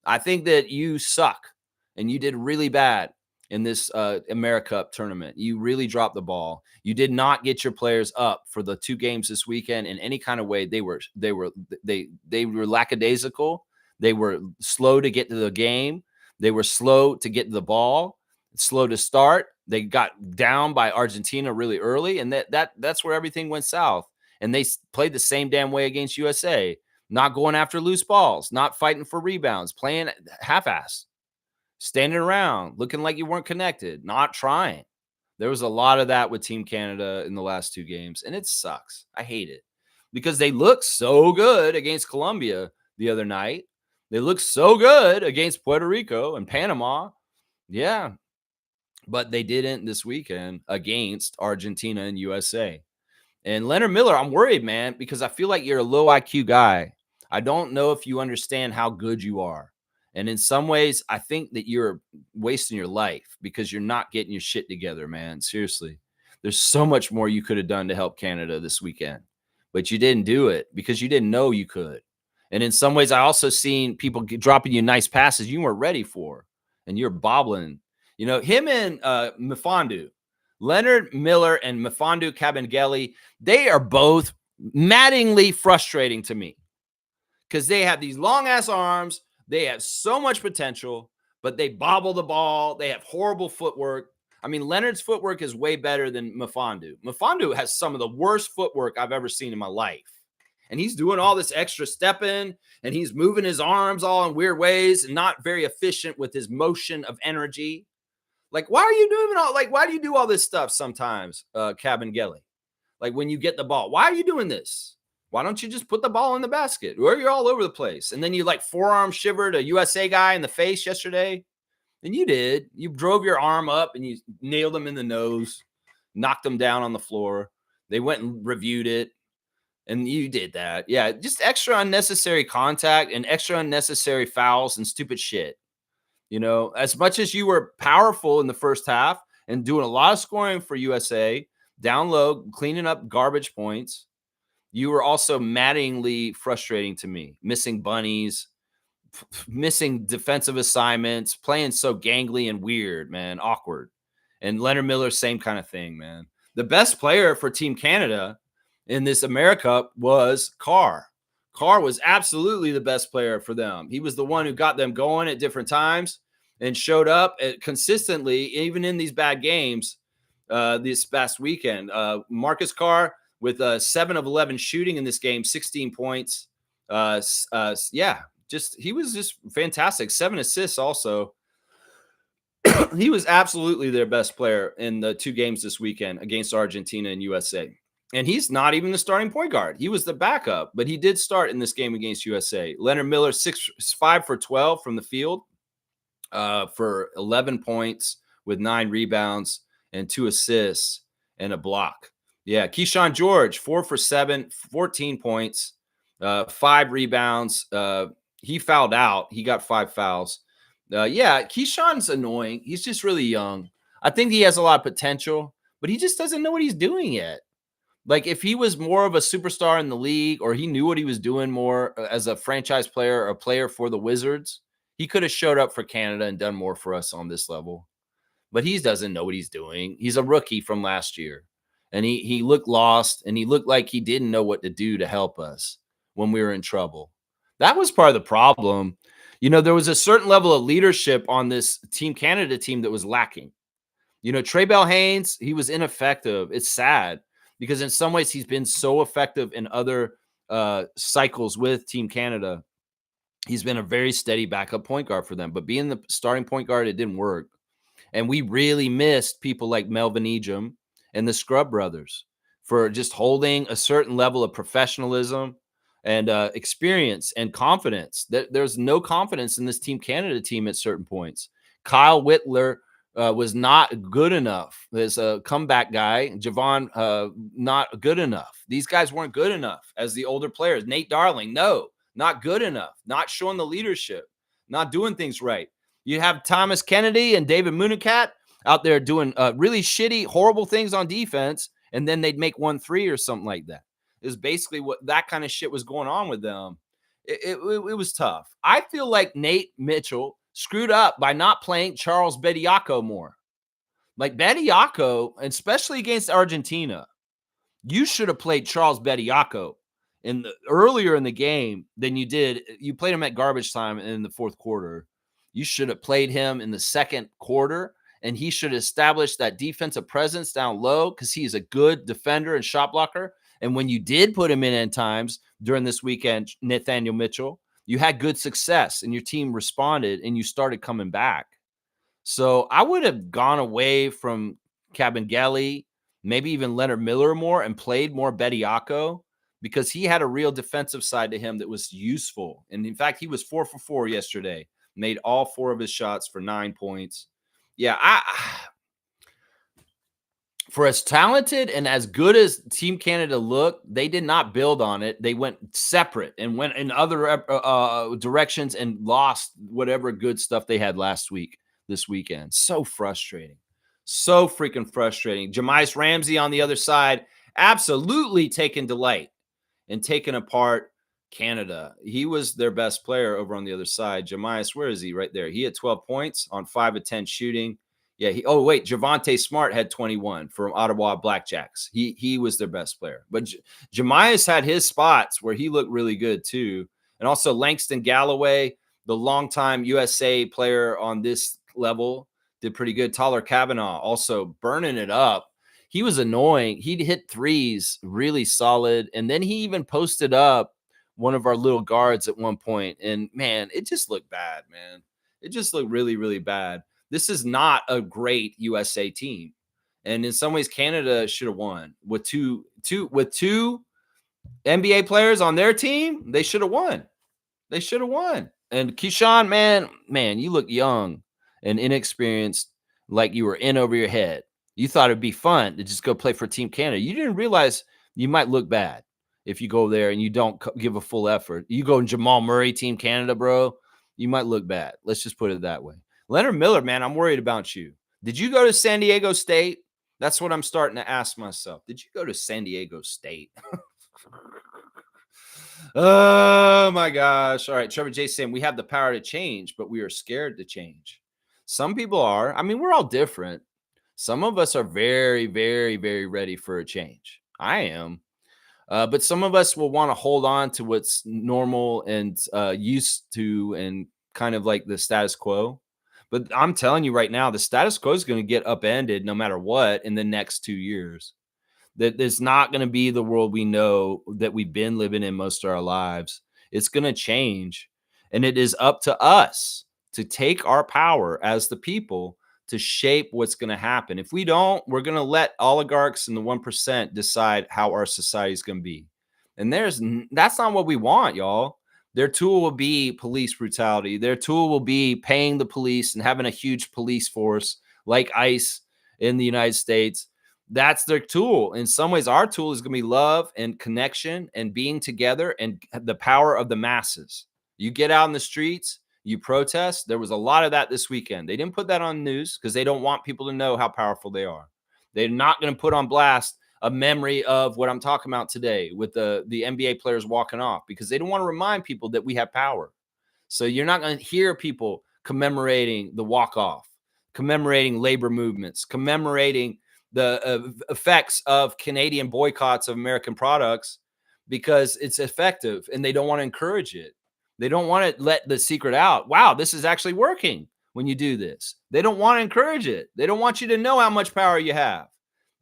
I think that you suck and you did really bad in this AmeriCup tournament. You really dropped the ball. You did not get your players up for the two games this weekend in any kind of way. They were lackadaisical. They were slow to get to the game. They were slow to get to the ball, slow to start. They got down by Argentina really early, and that's where everything went south. And they played the same damn way against USA, not going after loose balls, not fighting for rebounds, playing half-assed, standing around, looking like you weren't connected, not trying. There was a lot of that with Team Canada in the last two games, and it sucks. I hate it because they looked so good against Colombia the other night. They looked so good against Puerto Rico and Panama. Yeah, but they didn't this weekend against Argentina and USA. And Leonard Miller, I'm worried, man, because I feel like you're a low IQ guy. I don't know if you understand how good you are. And in some ways, I think that you're wasting your life because you're not getting your shit together, man. Seriously. There's so much more you could have done to help Canada this weekend, but you didn't do it because you didn't know you could. And in some ways, I also seen people dropping you nice passes you weren't ready for, and you're bobbling. You know, him and Mfondu, Leonard Miller and Mfondu Kabengele, they are both maddeningly frustrating to me because they have these long-ass arms. They have so much potential, but they bobble the ball. They have horrible footwork. I mean, Leonard's footwork is way better than Mfondu. Mfondu has some of the worst footwork I've ever seen in my life. And he's doing all this extra stepping, and he's moving his arms all in weird ways and not very efficient with his motion of energy. Like, why are you doing all, like, why do you do all this stuff sometimes, Kabengele? Like, when you get the ball, why are you doing this? Why don't you just put the ball in the basket? Or you're all over the place. And then you, like, forearm shivered a USA guy in the face yesterday. And you did. You drove your arm up and you nailed him in the nose, knocked him down on the floor. They went and reviewed it. And you did that. Yeah, just extra unnecessary contact and extra unnecessary fouls and stupid shit. You know, as much as you were powerful in the first half and doing a lot of scoring for USA, down low, cleaning up garbage points, you were also maddeningly frustrating to me. Missing bunnies, missing defensive assignments, playing so gangly and weird, man, awkward. And Leonard Miller, same kind of thing, man. The best player for Team Canada in this AmeriCup was Carr. Carr was absolutely the best player for them. He was the one who got them going at different times and showed up consistently, even in these bad games this past weekend. Marcus Carr with 7 of 11 shooting in this game, 16 points. Yeah, he was just fantastic. 7 assists also. He was absolutely their best player in the two games this weekend against Argentina and USA. And he's not even the starting point guard. He was the backup, but he did start in this game against USA. Leonard Miller, 5 for 12 from the field for 11 points with 9 rebounds and 2 assists and a block. Yeah, Keyshawn George, 4 for 7, 14 points, 5 rebounds. He fouled out. He got 5 fouls. Yeah, Keyshawn's annoying. He's just really young. I think he has a lot of potential, but he just doesn't know what he's doing yet. Like, if he was more of a superstar in the league, or he knew what he was doing more as a franchise player or a player for the Wizards, he could have showed up for Canada and done more for us on this level. But he doesn't know what he's doing. He's a rookie from last year, and he looked lost, and he looked like he didn't know what to do to help us when we were in trouble. That was part of the problem. There was a certain level of leadership on this Team Canada team that was lacking. Trey Bell Haynes, he was ineffective. It's sad because in some ways he's been so effective in other cycles with Team Canada. He's been a very steady backup point guard for them, but being the starting point guard, it didn't work. And we really missed people like Melvin Ejim and the Scrub Brothers for just holding a certain level of professionalism and experience and confidence. There's no confidence in this Team Canada team at certain points. Kyle Whittler was not good enough. There's a comeback guy, Javon, not good enough. These guys weren't good enough as the older players. Nate Darling, no, not good enough. Not showing the leadership, not doing things right. You have Thomas Kennedy and David Municat out there doing really shitty, horrible things on defense, and then they'd make 1-3 or something like that. Is basically what that kind of shit was going on with them. It was tough. I feel like Nate Mitchell screwed up by not playing Charles Bediako more. Like Bediako, especially against Argentina, you should have played Charles Bediako earlier in the game than you did. You played him at garbage time in the fourth quarter. You should have played him in the second quarter, and he should establish that defensive presence down low because he is a good defender and shot blocker. And when you did put him in end times during this weekend, Nathaniel Mitchell, you had good success and your team responded and you started coming back. So I would have gone away from Kabengele, maybe even Leonard Miller more, and played more Bediako because he had a real defensive side to him that was useful. And in fact, he was 4 for 4 yesterday, made all 4 of his shots for 9 points. Yeah, for as talented and as good as Team Canada looked, they did not build on it. They went separate and went in other directions and lost whatever good stuff they had this weekend. So frustrating. So freaking frustrating. Jamias Ramsey on the other side, absolutely taking delight in taking apart Canada. He was their best player over on the other side. Jamias, where is he? Right there. He had 12 points on 5 of 10 shooting. Yeah. Javonte Smart had 21 from Ottawa Blackjacks. He was their best player. But Jamias had his spots where he looked really good too. And also Langston Galloway, the longtime USA player on this level, did pretty good. Tyler Kavanaugh also burning it up. He was annoying. He'd hit threes really solid. And then he even posted up one of our little guards at one point. And man, it just looked bad, man. It just looked really, really bad. This is not a great USA team. And in some ways, Canada should have won. With two NBA players on their team, they should have won. They should have won. And Keyshawn, man, you look young and inexperienced, like you were in over your head. You thought it'd be fun to just go play for Team Canada. You didn't realize you might look bad if you go there and you don't give a full effort. You go in Jamal Murray, Team Canada, bro, you might look bad. Let's just put it that way. Leonard Miller, man, I'm worried about you. Did you go to San Diego State? That's what I'm starting to ask myself. Did you go to San Diego State? Oh, my gosh. All right, Trevor J. saying we have the power to change, but we are scared to change. Some people are. I mean, we're all different. Some of us are very, very, very ready for a change. I am. But some of us will want to hold on to what's normal and used to and kind of like the status quo. But I'm telling you right now, the status quo is going to get upended no matter what in the next 2 years. That it's not going to be the world we know that we've been living in most of our lives. It's going to change. And it is up to us to take our power as the people to shape what's going to happen. If we don't, we're going to let oligarchs and the 1% decide how our society is going to be. And that's not what we want, y'all. Their tool will be police brutality. Their tool will be paying the police and having a huge police force like ICE in the United States. That's their tool. In some ways, our tool is going to be love and connection and being together and the power of the masses. You get out in the streets, you protest. There was a lot of that this weekend. They didn't put that on news because they don't want people to know how powerful they are. They're not going to put on blast a memory of what I'm talking about today with the NBA players walking off, because they don't want to remind people that we have power. So you're not going to hear people commemorating the walk off, commemorating labor movements, commemorating the effects of Canadian boycotts of American products, because it's effective and they don't want to encourage it. They don't want to let the secret out. Wow, this is actually working when you do this. They don't want to encourage it. They don't want you to know how much power you have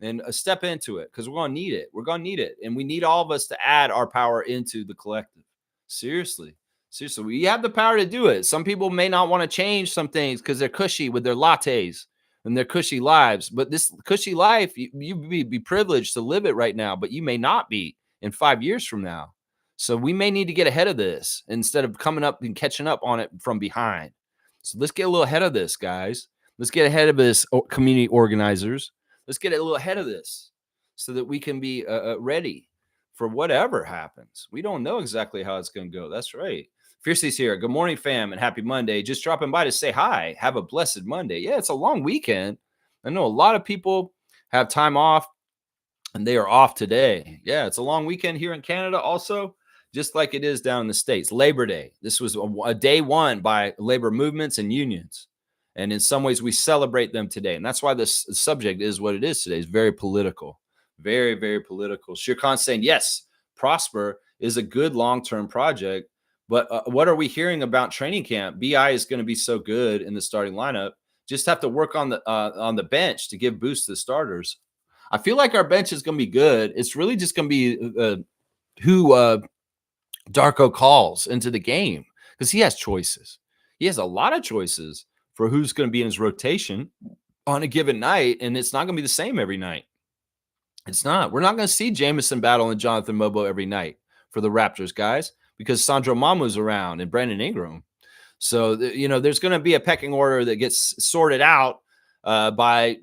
and step into it, because we're going to need it. We're going to need it. And we need all of us to add our power into the collective. Seriously. Seriously, we have the power to do it. Some people may not want to change some things because they're cushy with their lattes and their cushy lives. But this cushy life, you be privileged to live it right now, but you may not be in 5 years from now. So we may need to get ahead of this instead of coming up and catching up on it from behind. So let's get a little ahead of this, guys. Let's get ahead of this, community organizers. Let's get a little ahead of this so that we can be ready for whatever happens. We don't know exactly how it's going to go. That's right. Fiercely's here. Good morning, fam, and happy Monday. Just dropping by to say hi. Have a blessed Monday. Yeah, it's a long weekend. I know a lot of people have time off, and they are off today. Yeah, it's a long weekend here in Canada also, just like it is down in the States. Labor Day. This was a day won by labor movements and unions. And in some ways, we celebrate them today. And that's why this subject is what it is today. It's very political. Very, very political. Shirkan's saying, yes, Prosper is a good long-term project. But what are we hearing about training camp? BI is going to be so good in the starting lineup. Just have to work on the bench to give boost to the starters. I feel like our bench is going to be good. It's really just going to be who Darko calls into the game, because he has choices. He has a lot of choices for who's going to be in his rotation on a given night, and it's not going to be the same every night. It's not. We're not going to see Jameson Battle and Jonathan Mobo every night for the Raptors, guys, because Sandro Mamu's around and Brandon Ingram. So, there's going to be a pecking order that gets sorted out by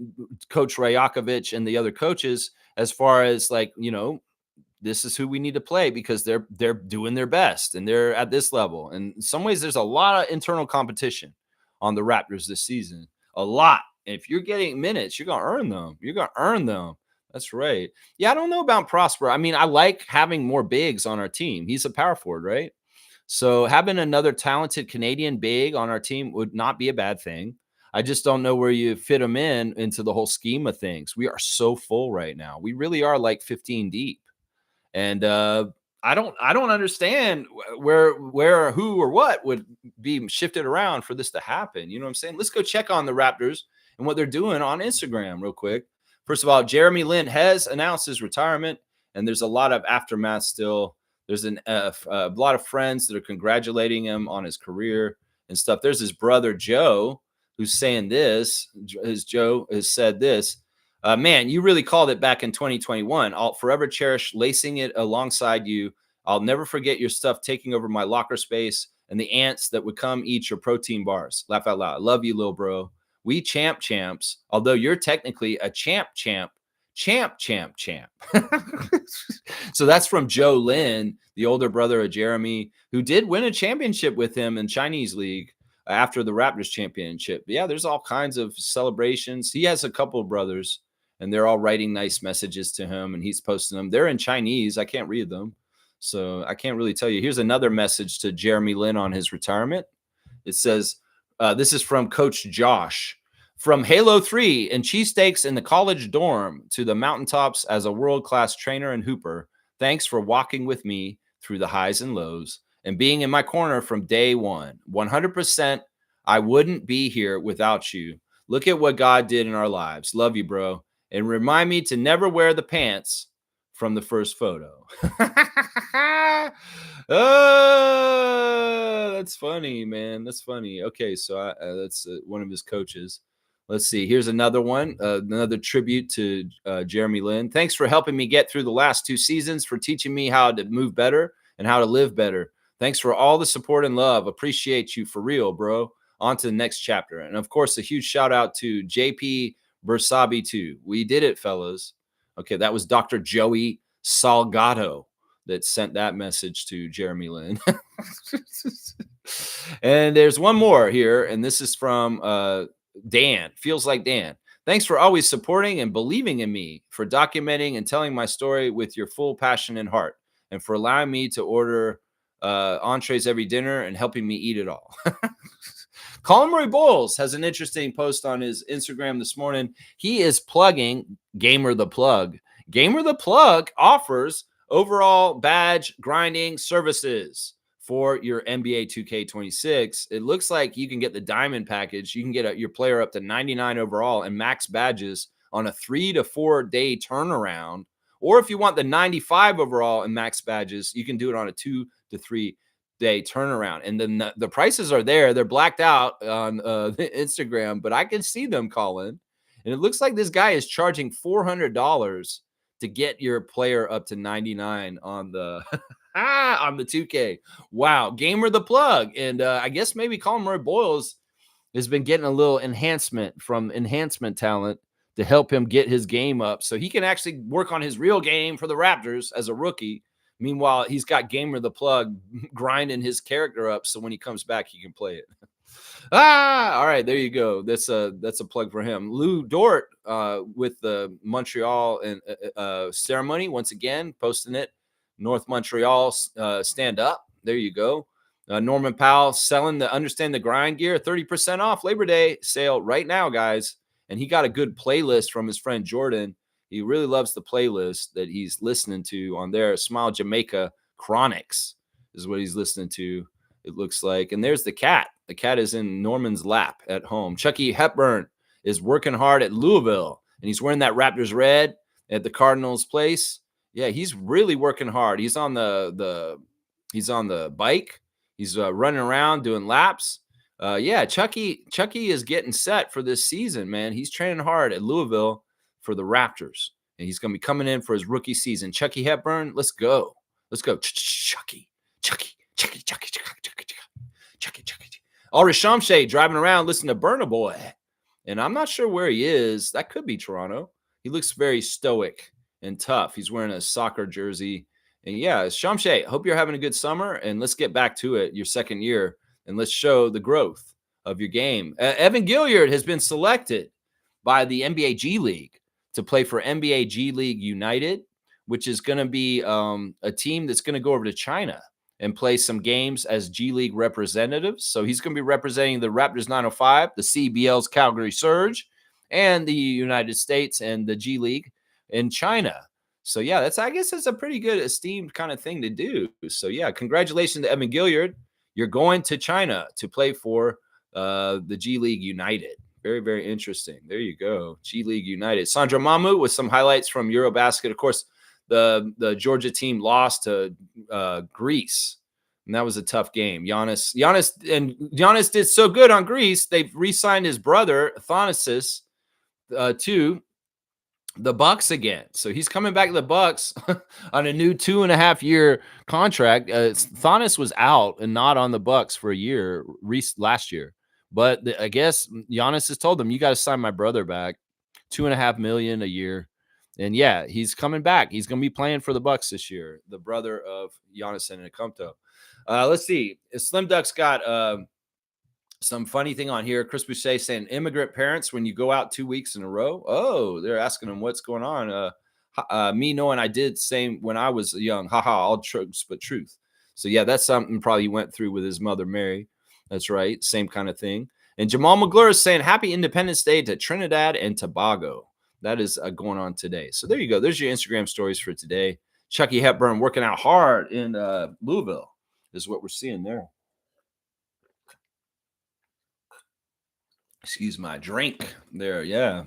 Coach Rajakovic and the other coaches as far as this is who we need to play because they're doing their best and they're at this level. And in some ways, there's a lot of internal competition on the Raptors this season. A lot. And if you're getting minutes, you're going to earn them. You're going to earn them. That's right. Yeah, I don't know about Prosper. I mean, I like having more bigs on our team. He's a power forward, right? So having another talented Canadian big on our team would not be a bad thing. I just don't know where you fit him into the whole scheme of things. We are so full right now. We really are like 15 deep. And I don't understand where, who, or what would be shifted around for this to happen. You know what I'm saying? Let's go check on the Raptors and what they're doing on Instagram real quick. First of all, Jeremy Lin has announced his retirement, and there's a lot of aftermath still. There's a lot of friends that are congratulating him on his career and stuff. There's his brother, Joe, who's saying this. Joe has said this. Man, you really called it back in 2021. I'll forever cherish lacing it alongside you. I'll never forget your stuff taking over my locker space and the ants that would come eat your protein bars. Laugh out loud. I love you, little bro. We champs, although you're technically a champ. So that's from Joe Lin, the older brother of Jeremy, who did win a championship with him in Chinese League after the Raptors championship. But yeah, there's all kinds of celebrations. He has a couple of brothers, and they're all writing nice messages to him, and he's posting them. They're in Chinese. I can't read them, so I can't really tell you. Here's another message to Jeremy Lin on his retirement. It says, this is from Coach Josh. From Halo 3 and cheesesteaks in the college dorm to the mountaintops as a world-class trainer and hooper, thanks for walking with me through the highs and lows and being in my corner from day one. 100%, I wouldn't be here without you. Look at what God did in our lives. Love you, bro. And remind me to never wear the pants from the first photo. Oh, that's funny, man. That's funny. Okay, so that's one of his coaches. Let's see. Here's another one, another tribute to Jeremy Lin. Thanks for helping me get through the last 2 seasons, for teaching me how to move better and how to live better. Thanks for all the support and love. Appreciate you for real, bro. On to the next chapter. And of course, a huge shout out to JP Bersabi too. We did it, fellas. Okay, that was Dr. Joey Salgado that sent that message to Jeremy Lin. And there's one more here, and this is from Dan. Feels like Dan. Thanks for always supporting and believing in me, for documenting and telling my story with your full passion and heart, and for allowing me to order entrees every dinner and helping me eat it all. Colin Murray Bowles has an interesting post on his Instagram this morning. He is plugging Gamer the Plug. Gamer the Plug offers overall badge grinding services for your NBA 2K26. It looks like you can get the diamond package. You can get your player up to 99 overall and max badges on a 3 to 4 day turnaround. Or if you want the 95 overall and max badges, you can do it on a 2 to 3 day turnaround. And then the prices are there. They're blacked out on Instagram, but I can see them, Colin. And it looks like this guy is charging $400 to get your player up to 99 on the on the 2K. Wow, Gamer the Plug. And I guess maybe Colin Murray Boyles has been getting a little enhancement from enhancement talent to help him get his game up so he can actually work on his real game for the Raptors as a rookie. Meanwhile, he's got Gamer the Plug grinding his character up so when he comes back, he can play it. All right, there you go. That's a plug for him. Lou Dort with the Montreal and ceremony once again, posting it. North Montreal stand up. There you go. Norman Powell selling the Understand the Grind gear, 30% off Labor Day sale right now, guys. And he got a good playlist from his friend Jordan. He really loves the playlist that he's listening to on there. Smile Jamaica Chronics is what he's listening to, it looks like. And there's the cat. The cat is in Norman's lap at home. Chucky Hepburn is working hard at Louisville, and he's wearing that Raptors red at the Cardinals place. Yeah, he's really working hard. He's on the bike. He's running around doing laps. Yeah, Chucky is getting set for this season, man. He's training hard at Louisville for the Raptors, and he's going to be coming in for his rookie season. Chucky Hepburn, let's go. Let's go. Chucky. Ulrich Shamshay driving around listening to Burna Boy, and I'm not sure where he is. That could be Toronto. He looks very stoic and tough. He's wearing a soccer jersey. And yeah, Shamshay, hope you're having a good summer, and let's get back to it, your second year, and let's show the growth of your game. Evan Gilliard has been selected by the NBA G League to play for NBA G League United, which is going to be a team that's going to go over to China and play some games as G League representatives. So he's going to be representing the Raptors 905, the CBL's Calgary Surge, and the United States and the G League in China. So yeah, I guess it's a pretty good esteemed kind of thing to do. So yeah, congratulations to Evan Gilliard. You're going to China to play for the G League United. Very, very interesting. There you go. G League United. Sandra Mamu with some highlights from Eurobasket. Of course, the Georgia team lost to Greece, and that was a tough game. Giannis did so good on Greece. They've re-signed his brother Thanasis to the Bucks again. So he's coming back to the Bucks on a new 2.5-year contract. Thanas was out and not on the Bucks for a year last year. But I guess Giannis has told them, you got to sign my brother back, $2.5 million a year. And yeah, he's coming back. He's going to be playing for the Bucks this year, the brother of Giannis Antetokounmpo. Let's see. Slim Duck's got some funny thing on here. Chris Boucher saying immigrant parents, when you go out 2 weeks in a row. Oh, they're asking him what's going on. Me knowing I did same when I was young. Haha, all truths but truth. So yeah, that's something probably went through with his mother, Mary. That's right. Same kind of thing. And Jamal McGlure is saying happy Independence Day to Trinidad and Tobago. That is going on today. So there you go. There's your Instagram stories for today. Chucky Hepburn working out hard in Louisville is what we're seeing there. Excuse my drink there. Yeah.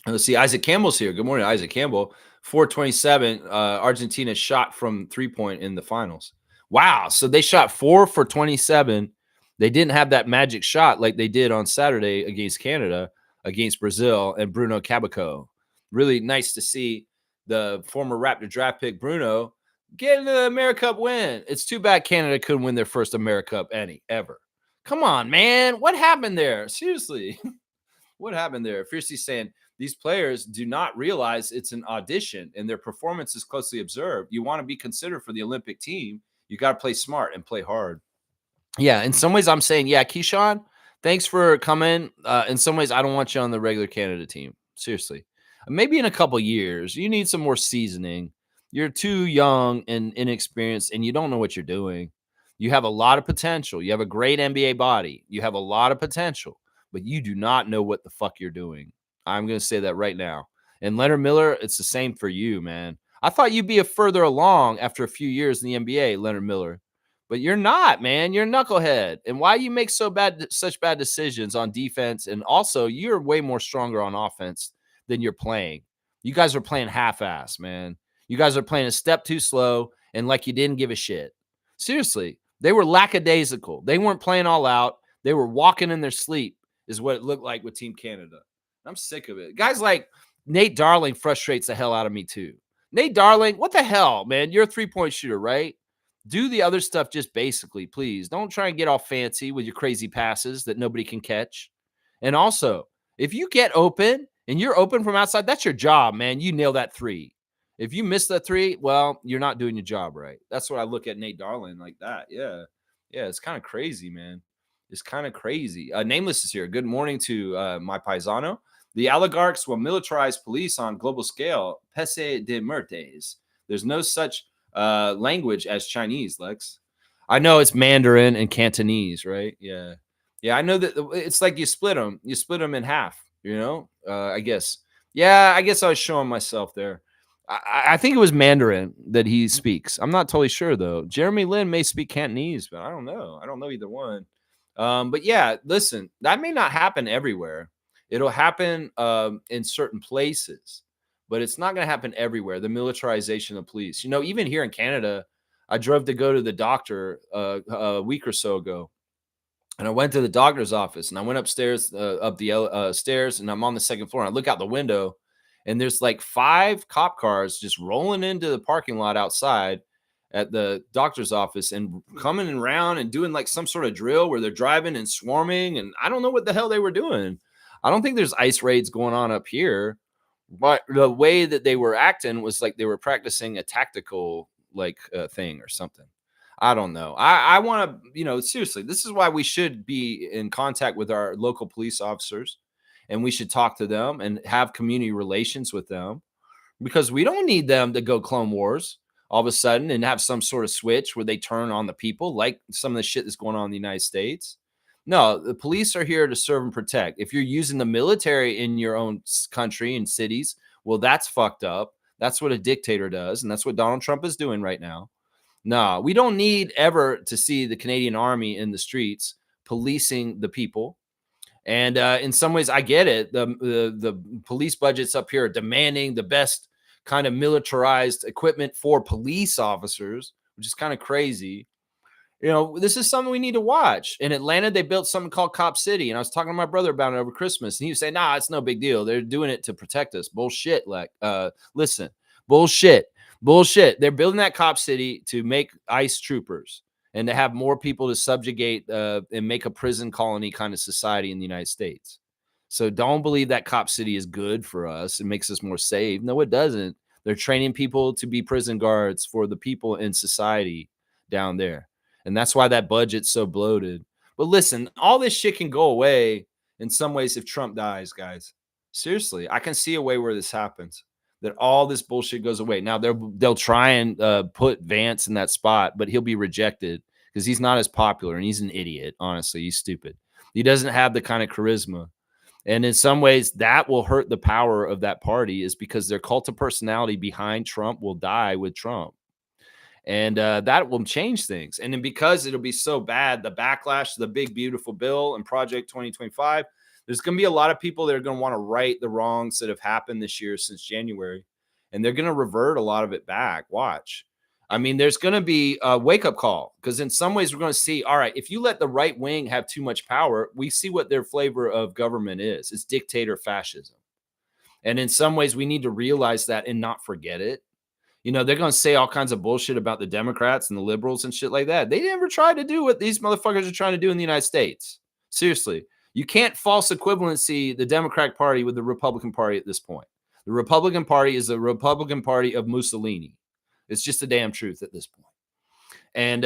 Let's see. Isaac Campbell's here. Good morning, Isaac Campbell. 427. Argentina shot from 3-point in the finals. Wow. So they shot 4 for 27. They didn't have that magic shot like they did on Saturday against Canada, against Brazil, and Bruno Caboclo. Really nice to see the former Raptor draft pick Bruno get the AmeriCup win. It's too bad Canada couldn't win their first AmeriCup ever. Come on, man. What happened there? Seriously. What happened there? Fiercely saying these players do not realize it's an audition and their performance is closely observed. You want to be considered for the Olympic team. You got to play smart and play hard. Yeah, in some ways I'm saying, yeah, Keyshawn, thanks for coming. In some ways, I don't want you on the regular Canada team. Seriously. Maybe in a couple years, you need some more seasoning. You're too young and inexperienced, and you don't know what you're doing. You have a lot of potential. You have a great NBA body. You have a lot of potential, but you do not know what the fuck you're doing. I'm going to say that right now. And Leonard Miller, it's the same for you, man. I thought you'd be a further along after a few years in the NBA, Leonard Miller. But you're not, man. You're a knucklehead. And why you make such bad decisions on defense? And also, you're way more stronger on offense than you're playing. You guys are playing half-ass, man. You guys are playing a step too slow and like you didn't give a shit. Seriously, they were lackadaisical. They weren't playing all out. They were walking in their sleep, is what it looked like with Team Canada. I'm sick of it. Guys like Nate Darling frustrates the hell out of me too. Nate Darling, what the hell, man? You're a three-point shooter, right? Do the other stuff just basically, please. Don't try and get all fancy with your crazy passes that nobody can catch. And also, if you get open and you're open from outside, that's your job, man. You nail that three. If you miss that three, well, you're not doing your job right. That's what I look at Nate Darling like that. Yeah. Yeah, it's kind of crazy, man. It's kind of crazy. Nameless is here. Good morning to my paisano. The oligarchs will militarize police on global scale. Pese de muertes. There's no such language as Chinese, Lex. I know it's Mandarin and Cantonese, right? Yeah. Yeah, I know that it's like you split them. You split them in half, you know? I guess. Yeah, I guess I was showing myself there. I think it was Mandarin that he speaks. I'm not totally sure, though. Jeremy Lin may speak Cantonese, but I don't know. I don't know either one. But yeah, listen, that may not happen everywhere. It'll happen in certain places, but it's not going to happen everywhere. The militarization of police. You know, even here in Canada, I drove to go to the doctor a week or so ago. And I went to the doctor's office and I went upstairs, up the stairs, and I'm on the second floor. And I look out the window and there's like 5 cop cars just rolling into the parking lot outside at the doctor's office and coming around and doing like some sort of drill where they're driving and swarming. And I don't know what the hell they were doing. I don't think there's ice raids going on up here, but the way that they were acting was like they were practicing a tactical like thing or something. I don't know. I want to, seriously, this is why we should be in contact with our local police officers and we should talk to them and have community relations with them because we don't need them to go clone wars all of a sudden and have some sort of switch where they turn on the people like some of the shit that's going on in the United States. No, the police are here to serve and protect. If you're using the military in your own country and cities, well, that's fucked up. That's what a dictator does. And that's what Donald Trump is doing right now. No, we don't need ever to see the Canadian Army in the streets policing the people. And in some ways, I get it. The police budgets up here are demanding the best kind of militarized equipment for police officers, which is kind of crazy. This is something we need to watch. In Atlanta, they built something called Cop City. And I was talking to my brother about it over Christmas. And he was saying, nah, it's no big deal. They're doing it to protect us. Bullshit. Listen, bullshit. They're building that Cop City to make ICE troopers and to have more people to subjugate and make a prison colony kind of society in the United States. So don't believe that Cop City is good for us. It makes us more safe. No, it doesn't. They're training people to be prison guards for the people in society down there. And that's why that budget's so bloated. But listen, all this shit can go away in some ways if Trump dies, guys. Seriously, I can see a way where this happens, that all this bullshit goes away. Now, they'll try and put Vance in that spot, but he'll be rejected because he's not as popular and he's an idiot. Honestly, he's stupid. He doesn't have the kind of charisma. And in some ways, that will hurt the power of that party is because their cult of personality behind Trump will die with Trump. And that will change things. And then because it'll be so bad, the backlash to the big, beautiful bill and Project 2025, there's going to be a lot of people that are going to want to right the wrongs that have happened this year since January. And they're going to revert a lot of it back. Watch. I mean, there's going to be a wake-up call because in some ways we're going to see, all right, if you let the right wing have too much power, we see what their flavor of government is. It's dictator fascism. And in some ways we need to realize that and not forget it. They're going to say all kinds of bullshit about the Democrats and the liberals and shit like that. They never tried to do what these motherfuckers are trying to do in the United States. Seriously. You can't false equivalency the Democratic Party with the Republican Party at this point. The Republican Party is the Republican Party of Mussolini. It's just the damn truth at this point. And,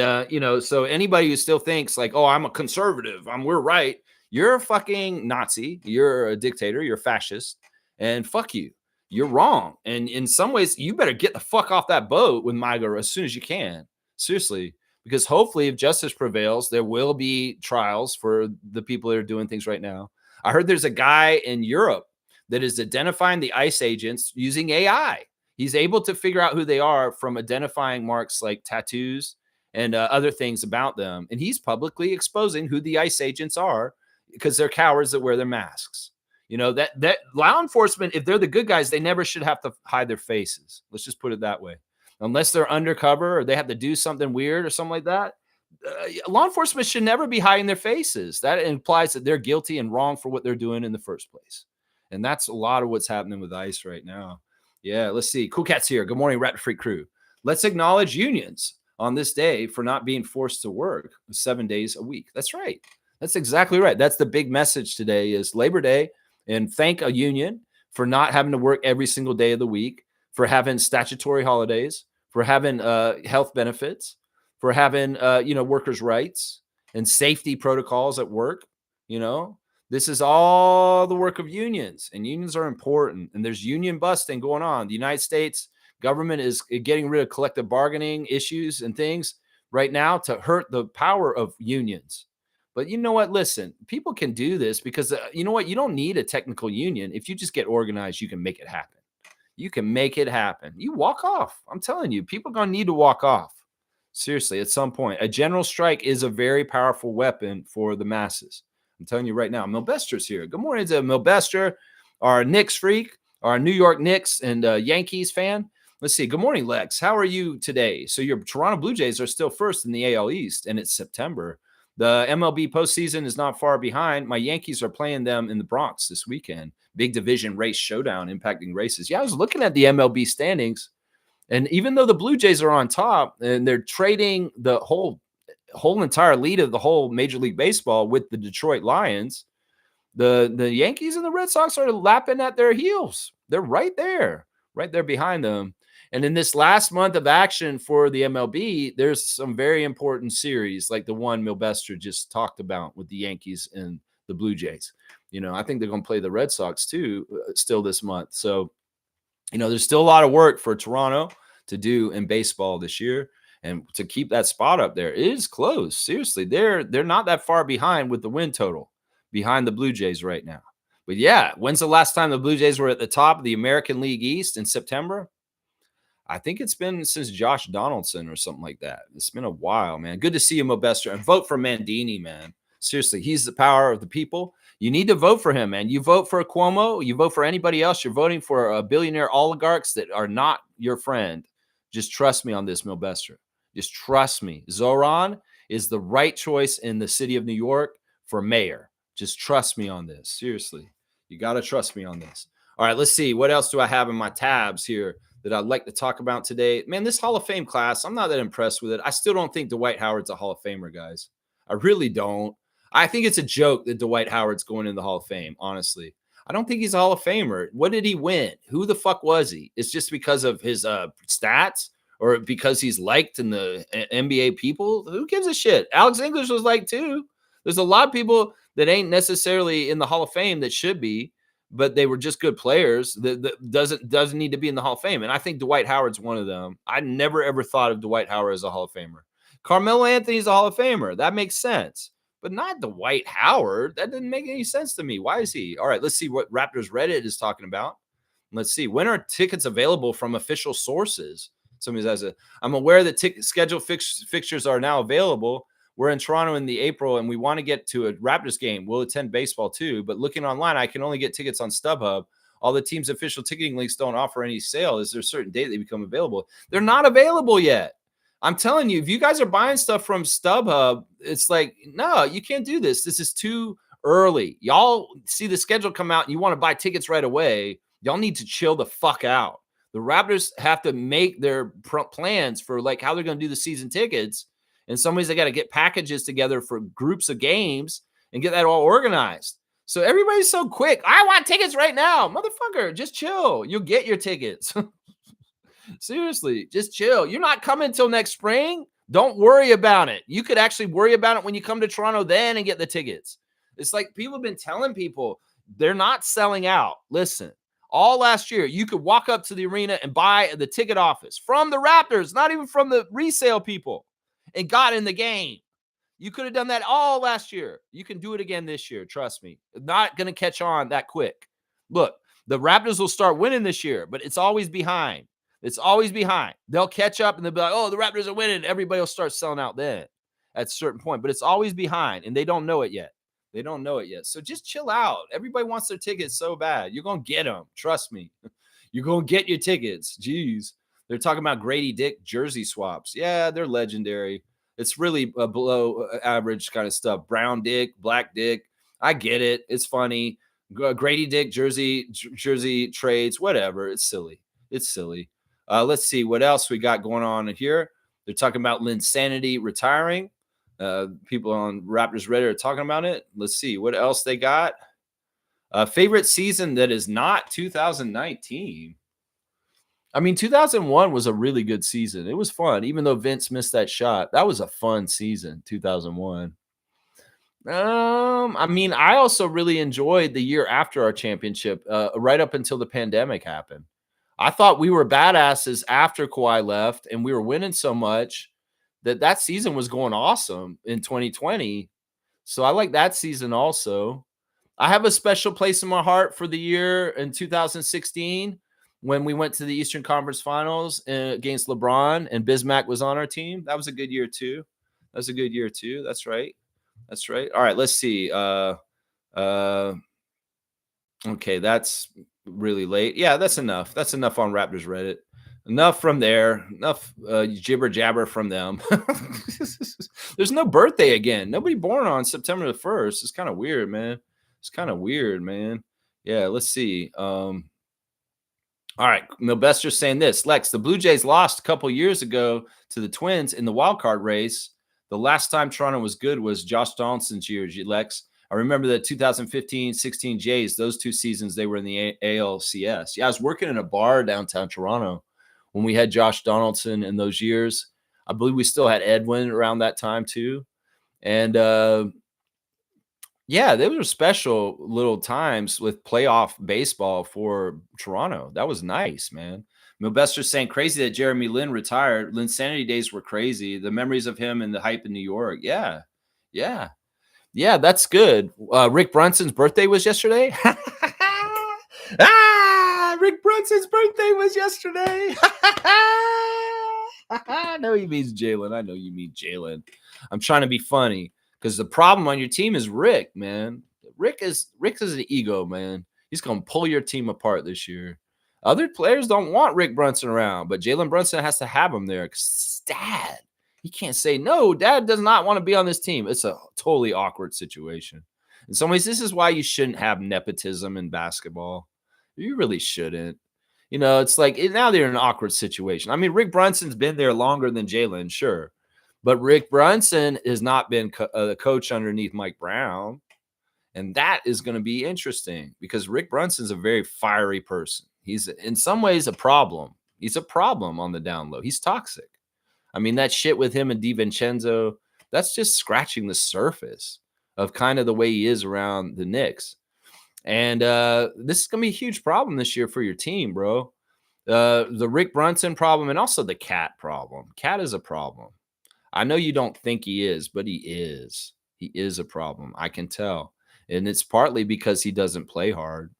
so anybody who still thinks like, oh, I'm a conservative, we're right. You're a fucking Nazi. You're a dictator. You're a fascist. and fuck you. You're wrong. And in some ways, you better get the fuck off that boat with MAGA as soon as you can. Seriously. Because hopefully, if justice prevails, there will be trials for the people that are doing things right now. I heard there's a guy in Europe that is identifying the ICE agents using AI. He's able to figure out who they are from identifying marks like tattoos and other things about them. And he's publicly exposing who the ICE agents are because they're cowards that wear their masks. That law enforcement, if they're the good guys, they never should have to hide their faces. Let's just put it that way. Unless they're undercover or they have to do something weird or something like that. Law enforcement should never be hiding their faces. That implies that they're guilty and wrong for what they're doing in the first place. And that's a lot of what's happening with ICE right now. Yeah, let's see. Cool Cat's here. Good morning, Raptor Freak crew. Let's acknowledge unions on this day for not being forced to work 7 days a week. That's right. That's exactly right. That's the big message today is Labor Day, and thank a union for not having to work every single day of the week, for having statutory holidays, for having health benefits, for having workers' rights and safety protocols at work. This is all the work of unions, and unions are important. And there's union busting going on. The United States government is getting rid of collective bargaining issues and things right now to hurt the power of unions. But you know what? Listen, people can do this because you know what? You don't need a technical union. If you just get organized, you can make it happen. You can make it happen. You walk off. I'm telling you, people are going to need to walk off. Seriously, at some point. A general strike is a very powerful weapon for the masses. I'm telling you right now. Milbester's here. Good morning to Milbester, our Knicks freak, our New York Knicks and Yankees fan. Let's see. Good morning, Lex. How are you today? So your Toronto Blue Jays are still first in the AL East, and it's September. The MLB postseason is not far behind. My Yankees are playing them in the Bronx this weekend. Big division race showdown impacting races. Yeah, I was looking at the MLB standings, and even though the Blue Jays are on top and they're trading the whole entire lead of the whole Major League Baseball with the Detroit Lions, the Yankees and the Red Sox are lapping at their heels. They're right there behind them. And in this last month of action for the MLB, there's some very important series like the one Milbester just talked about with the Yankees and the Blue Jays. I think they're going to play the Red Sox too still this month. So, there's still a lot of work for Toronto to do in baseball this year. And to keep that spot up there, it is close. Seriously, they're not that far behind with the win total behind the Blue Jays right now. But yeah, when's the last time the Blue Jays were at the top of the American League East in September? I think it's been since Josh Donaldson or something like that. It's been a while, man. Good to see you, Milbester. And vote for Mandini, man. Seriously, he's the power of the people. You need to vote for him, man. You vote for Cuomo, you vote for anybody else, you're voting for billionaire oligarchs that are not your friend. Just trust me on this, Milbester. Just trust me. Zoran is the right choice in the city of New York for mayor. Just trust me on this. Seriously, you got to trust me on this. All right, let's see. What else do I have in my tabs here that I'd like to talk about today? Man, this Hall of Fame class, I'm not that impressed with it. I still don't think Dwight Howard's a Hall of Famer, guys. I really don't. I think it's a joke that Dwight Howard's going in the Hall of Fame, honestly. I don't think he's a Hall of Famer. What did he win? Who the fuck was he? It's just because of his stats or because he's liked in the NBA people? Who gives a shit? Alex English was liked too. There's a lot of people that ain't necessarily in the Hall of Fame that should be, but they were just good players that doesn't need to be in the Hall of Fame. And I think Dwight Howard's one of them. I never, ever thought of Dwight Howard as a Hall of Famer. Carmelo Anthony's a Hall of Famer. That makes sense. But not Dwight Howard. That didn't make any sense to me. Why is he? All right, let's see what Raptors Reddit is talking about. Let's see. When are tickets available from official sources? Somebody says, I'm aware that scheduled fixtures are now available. We're in Toronto in the April, and we want to get to a Raptors game. We'll attend baseball too, but looking online, I can only get tickets on StubHub. All the team's official ticketing links don't offer any sale. Is there a certain date they become available? They're not available yet. I'm telling you, if you guys are buying stuff from StubHub, it's like, no, you can't do this. This is too early. Y'all see the schedule come out and you want to buy tickets right away. Y'all need to chill the fuck out. The Raptors have to make their plans for like how they're going to do the season tickets. And some ways they got to get packages together for groups of games and get that all organized. So everybody's so quick. I want tickets right now. Motherfucker, just chill. You'll get your tickets. Seriously, just chill. You're not coming till next spring. Don't worry about it. You could actually worry about it when you come to Toronto then and get the tickets. It's like people have been telling people they're not selling out. Listen, All last year, you could walk up to the arena and buy the ticket office from the Raptors, not even from the resale people, and got in the game. You could have done that all last year. You can do it again this year. Trust me. Not going to catch on that quick. Look, the Raptors will start winning this year, but it's always behind. It's always behind. They'll catch up and they'll be like, oh, the Raptors are winning. Everybody will start selling out then at a certain point, but it's always behind and they don't know it yet. They don't know it yet. So just chill out. Everybody wants their tickets so bad. You're going to get them. Trust me. You're going to get your tickets. Jeez. They're talking about Grady Dick jersey swaps. Yeah, they're legendary. It's really below average kind of stuff. Brown Dick, Black Dick. I get it. It's funny. Grady Dick jersey trades, whatever. It's silly. It's silly. Let's see what else we got going on here. They're talking about Linsanity retiring. People on Raptors Reddit are talking about it. Let's see what else they got. Favorite season that is not 2019. I mean, 2001 was a really good season. It was fun, even though Vince missed that shot. That was a fun season, 2001. I mean, I also really enjoyed the year after our championship, right up until the pandemic happened. I thought we were badasses after Kawhi left, and we were winning so much that season was going awesome in 2020. So I like that season also. I have a special place in my heart for the year in 2016 when we went to the Eastern Conference Finals against LeBron and Bismack was on our team. That was a good year too. That's right. That's right. All right, let's see. Okay, that's really late. Yeah, that's enough. That's enough on Raptors Reddit. Enough from there. Enough jibber jabber from them. There's no birthday again. Nobody born on September the 1st. It's kind of weird, man. Yeah, let's see. All right, Milbester's saying this. Lex, the Blue Jays lost a couple years ago to the Twins in the wild card race. The last time Toronto was good was Josh Donaldson's years, Lex. I remember the 2015-16 Jays, those 2 seasons, they were in the ALCS. Yeah, I was working in a bar downtown Toronto when we had Josh Donaldson in those years. I believe we still had Edwin around that time too. And yeah, they were special little times with playoff baseball for Toronto. That was nice, man. Milbester's saying crazy that Jeremy Lin retired. Linsanity days were crazy. The memories of him and the hype in New York. Yeah, that's good. Rick Brunson's birthday was yesterday. Rick Brunson's birthday was yesterday. I know he means Jalen. I'm trying to be funny. Because the problem on your team is Rick, man. Rick is an ego, man. He's going to pull your team apart this year. Other players don't want Rick Brunson around, but Jalen Brunson has to have him there. Because Dad, he can't say, no, Dad does not want to be on this team. It's a totally awkward situation. In some ways, this is why you shouldn't have nepotism in basketball. You really shouldn't. You know, it's like now they're in an awkward situation. I mean, Rick Brunson's been there longer than Jalen, sure. But Rick Brunson has not been the coach underneath Mike Brown. And that is going to be interesting because Rick Brunson is a very fiery person. He's in some ways a problem. He's a problem on the down low. He's toxic. I mean, that shit with him and DiVincenzo, that's just scratching the surface of kind of the way he is around the Knicks. And this is going to be a huge problem this year for your team, bro. The Rick Brunson problem and also the Cat problem. Cat is a problem. I know you don't think he is, but he is. He is a problem. I can tell. And it's partly because he doesn't play hard.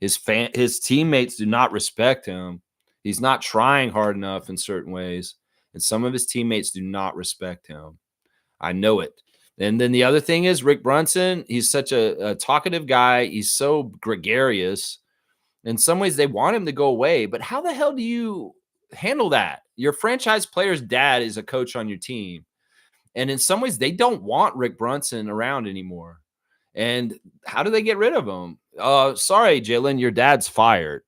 His teammates do not respect him. He's not trying hard enough in certain ways. And some of his teammates do not respect him. I know it. And then the other thing is Rick Brunson, he's such a talkative guy. He's so gregarious. In some ways, they want him to go away. But how the hell do you handle that? Your franchise player's dad is a coach on your team. And in some ways, they don't want Rick Brunson around anymore. And how do they get rid of him? Sorry, Jalen, your dad's fired.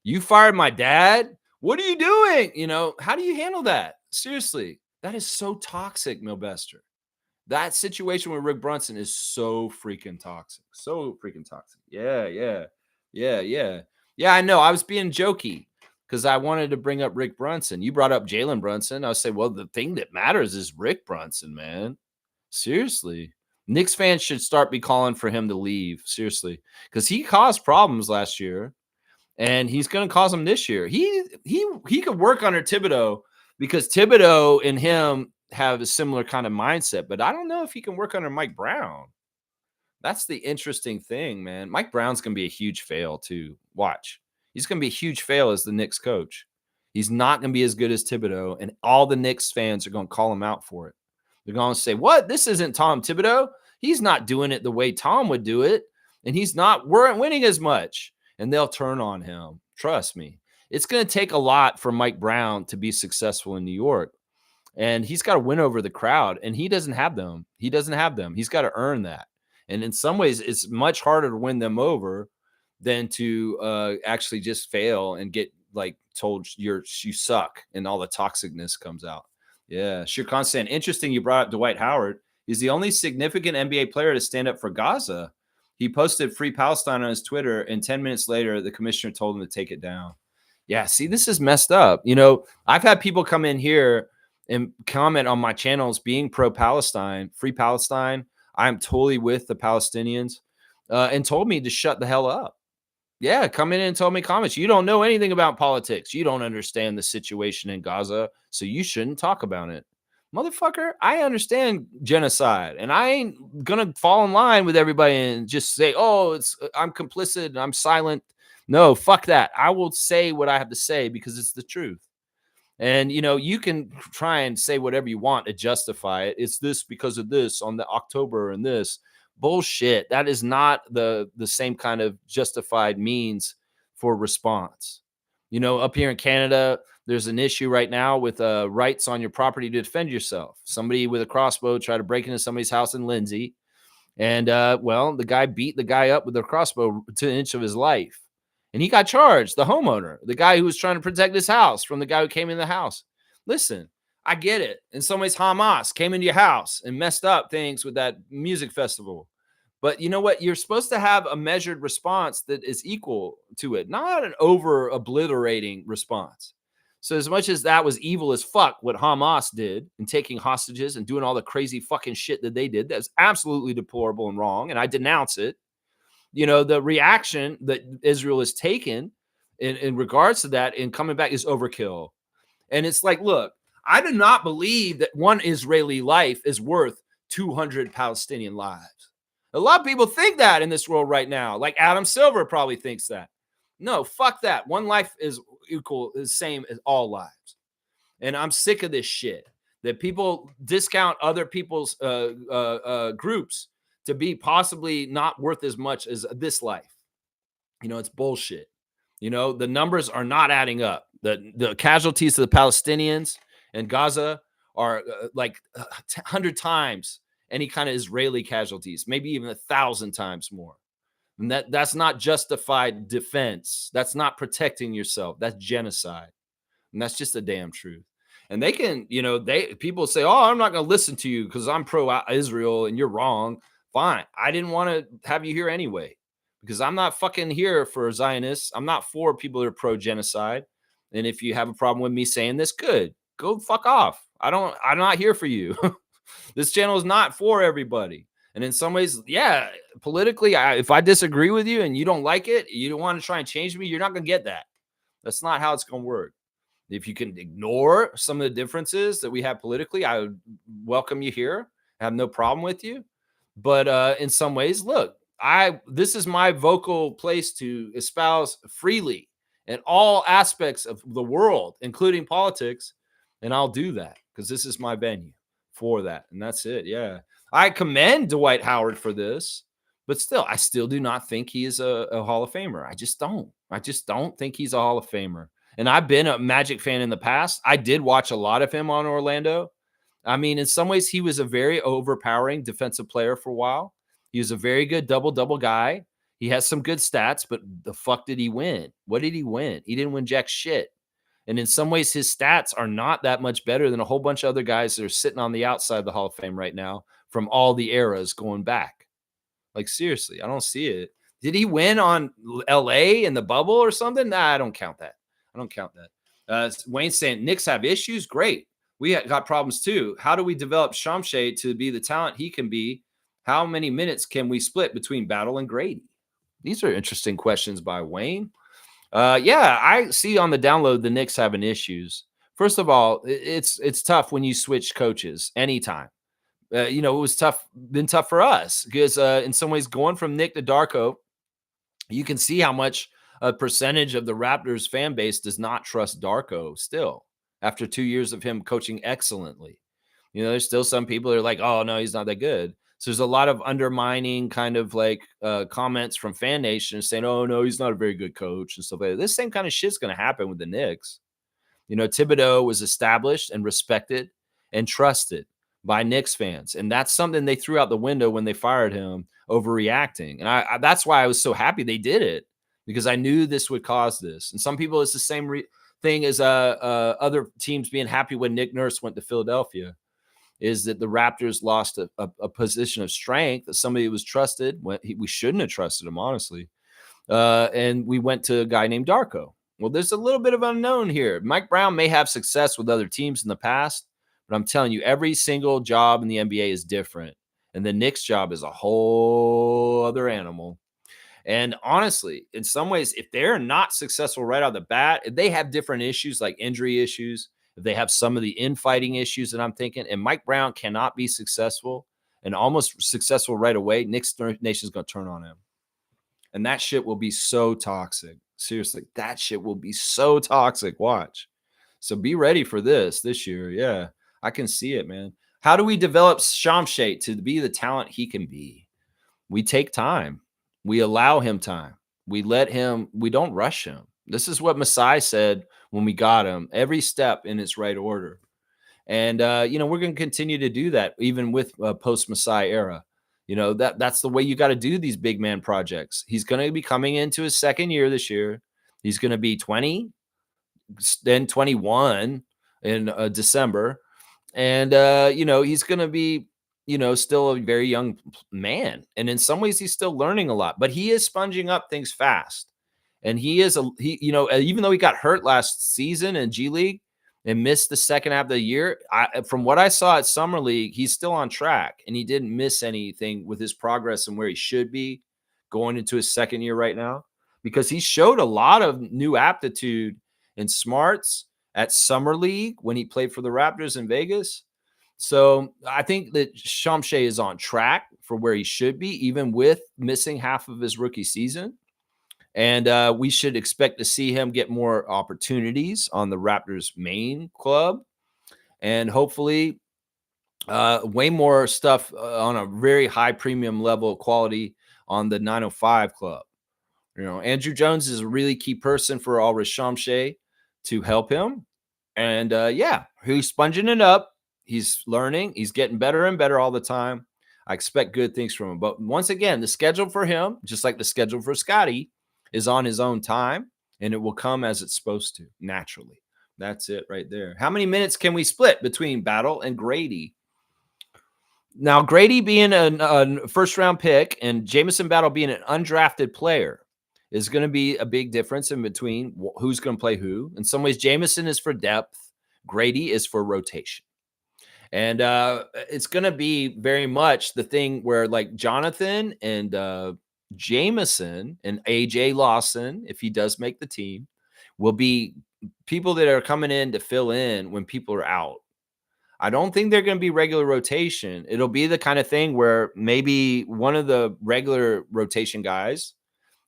You fired my dad? What are you doing? You know, how do you handle that? Seriously, that is so toxic, Milbester. That situation with Rick Brunson is so freaking toxic. Yeah, I know. I was being jokey because I wanted to bring up Rick Brunson. You brought up Jalen Brunson. I would say, well, the thing that matters is Rick Brunson, man. Seriously. Knicks fans should start be calling for him to leave. Seriously. Because he caused problems last year. and he's going to cause them this year. He could work under Thibodeau because Thibodeau and him have a similar kind of mindset, but I don't know if he can work under Mike Brown. That's the interesting thing, man. Mike Brown's going to be a huge fail too. Watch. He's going to be a huge fail as the Knicks coach. He's not going to be as good as Thibodeau, and all the Knicks fans are going to call him out for it. They're going to say, what? This isn't Tom Thibodeau. He's not doing it the way Tom would do it, and weren't winning as much, and they'll turn on him. Trust me. It's going to take a lot for Mike Brown to be successful in New York, and he's got to win over the crowd, and he doesn't have them. He's got to earn that. And in some ways, it's much harder to win them over than to actually just fail and get like told you suck and all the toxicness comes out. Yeah. Shirkan saying, interesting you brought up Dwight Howard. He's the only significant NBA player to stand up for Gaza. He posted Free Palestine on his Twitter, and 10 minutes later, the commissioner told him to take it down. Yeah, see, this is messed up. You know, I've had people come in here and comment on my channels being pro-Palestine, Free Palestine. I'm totally with the Palestinians, and told me to shut the hell up. Yeah, come in and tell me comments. You don't know anything about politics. You don't understand the situation in Gaza, so you shouldn't talk about it. Motherfucker, I understand genocide, and I ain't gonna fall in line with everybody and just say, oh, I'm complicit and I'm silent. No, fuck that. I will say what I have to say because it's the truth. And, you know, you can try and say whatever you want to justify it. It's this because of this on the October and this bullshit. That is not the same kind of justified means for response. You know, up here in Canada, there's an issue right now with rights on your property to defend yourself. Somebody with a crossbow tried to break into somebody's house in Lindsay. And, well, the guy beat the guy up with a crossbow to an inch of his life. And he got charged, the homeowner, the guy who was trying to protect his house from the guy who came in the house. Listen, I get it. In some ways, Hamas came into your house and messed up things with that music festival. But you know what? You're supposed to have a measured response that is equal to it, not an over-obliterating response. So as much as that was evil as fuck, what Hamas did in taking hostages and doing all the crazy fucking shit that they did, that's absolutely deplorable and wrong, and I denounce it. You know, the reaction that Israel has taken in regards to that and coming back is overkill. And it's like, look, I do not believe that one Israeli life is worth 200 Palestinian lives. A lot of people think that in this world right now. Like Adam Silver probably thinks that. No, fuck that. One life is the same as all lives. And I'm sick of this shit that people discount other people's groups to be possibly not worth as much as this life. You know, it's bullshit. You know, the numbers are not adding up. The casualties of the Palestinians and Gaza are like 100 times any kind of Israeli casualties, maybe even 1,000 times more. And that's not justified defense. That's not protecting yourself. That's genocide. And that's just the damn truth. And they can, you know, people say, oh, I'm not going to listen to you because I'm pro-Israel and you're wrong. Fine. I didn't want to have you here anyway, because I'm not fucking here for Zionists. I'm not for people that are pro-genocide. And if you have a problem with me saying this, good. Go fuck off. I'm not here for you. This channel is not for everybody. And in some ways, yeah, politically, if I disagree with you and you don't like it, you don't want to try and change me, you're not going to get that. That's not how it's going to work. If you can ignore some of the differences that we have politically, I would welcome you here. I have no problem with you. But in some ways, look, this is my vocal place to espouse freely in all aspects of the world, including politics. And I'll do that because this is my venue for that. And that's it. Yeah. I commend Dwight Howard for this, but still, I still do not think he is a Hall of Famer. I just don't think he's a Hall of Famer. And I've been a Magic fan in the past. I did watch a lot of him on Orlando. I mean, in some ways, he was a very overpowering defensive player for a while. He was a very good double-double guy. He has some good stats, but the fuck did he win? What did he win? He didn't win jack shit. And in some ways, his stats are not that much better than a whole bunch of other guys that are sitting on the outside of the Hall of Fame right now from all the eras going back. Like, seriously, I don't see it. Did he win on LA in the bubble or something? Nah, I don't count that. Wayne's saying, Knicks have issues? Great. We got problems too. How do we develop Shamshay to be the talent he can be? How many minutes can we split between Battle and Grady? These are interesting questions by Wayne. Yeah, I see on the download the Knicks having issues. First of all, it's tough when you switch coaches anytime. It was been tough for us because in some ways going from Nick to Darko, you can see how much a percentage of the Raptors fan base does not trust Darko still after 2 years of him coaching excellently. There's still some people that are like, oh, no, he's not that good. So there's a lot of undermining kind of like comments from fan nation saying, oh, no, he's not a very good coach and stuff like that. This same kind of shit's going to happen with the Knicks. Thibodeau was established and respected and trusted by Knicks fans. And that's something they threw out the window when they fired him, overreacting. And that's why I was so happy they did it, because I knew this would cause this. And some people, it's the same thing as other teams being happy when Nick Nurse went to Philadelphia, is that the Raptors lost a position of strength, that somebody was trusted. We shouldn't have trusted him, honestly. And we went to a guy named Darko. Well, there's a little bit of unknown here. Mike Brown may have success with other teams in the past, but I'm telling you, every single job in the NBA is different. And the Knicks job is a whole other animal. And honestly, in some ways, if they're not successful right out of the bat, if they have different issues like injury issues, if they have some of the infighting issues that I'm thinking, and Mike Brown cannot be successful and almost successful right away, Knicks Nation's going to turn on him. And that shit will be so toxic. Seriously, that shit will be so toxic. Watch. So be ready for this year. Yeah, I can see it, man. How do we develop Shamshay to be the talent he can be? We take time. We allow him time. We don't rush him. This is what Masai said when we got him. Every step in its right order. And, we're going to continue to do that even with post Masai era. That's the way you got to do these big man projects. He's going to be coming into his second year this year. He's going to be 20, then 21 in December. And, he's going to be, still a very young man. And in some ways, he's still learning a lot, but he is sponging up things fast. And even though he got hurt last season in G League and missed the second half of the year, from what I saw at Summer League, he's still on track and he didn't miss anything with his progress and where he should be going into his second year right now, because he showed a lot of new aptitude and smarts at Summer League when he played for the Raptors in Vegas. So I think that Shamshay is on track for where he should be, even with missing half of his rookie season. And we should expect to see him get more opportunities on the Raptors main club, and hopefully way more stuff on a very high premium level quality on the 905 club. Andrew Jones is a really key person for Alrish Shamshay to help him. And he's sponging it up. He's learning. He's getting better and better all the time. I expect good things from him. But once again, the schedule for him, just like the schedule for Scotty, is on his own time, and it will come as it's supposed to, naturally. That's it right there. How many minutes can we split between Battle and Grady? Now, Grady being a first-round pick and Jamison Battle being an undrafted player is going to be a big difference in between who's going to play who. In some ways, Jamison is for depth. Grady is for rotation. And it's going to be very much the thing where, like, Jonathan and Jameson and AJ Lawson, if he does make the team, will be people that are coming in to fill in when people are out. I don't think they're going to be regular rotation. It'll be the kind of thing where maybe one of the regular rotation guys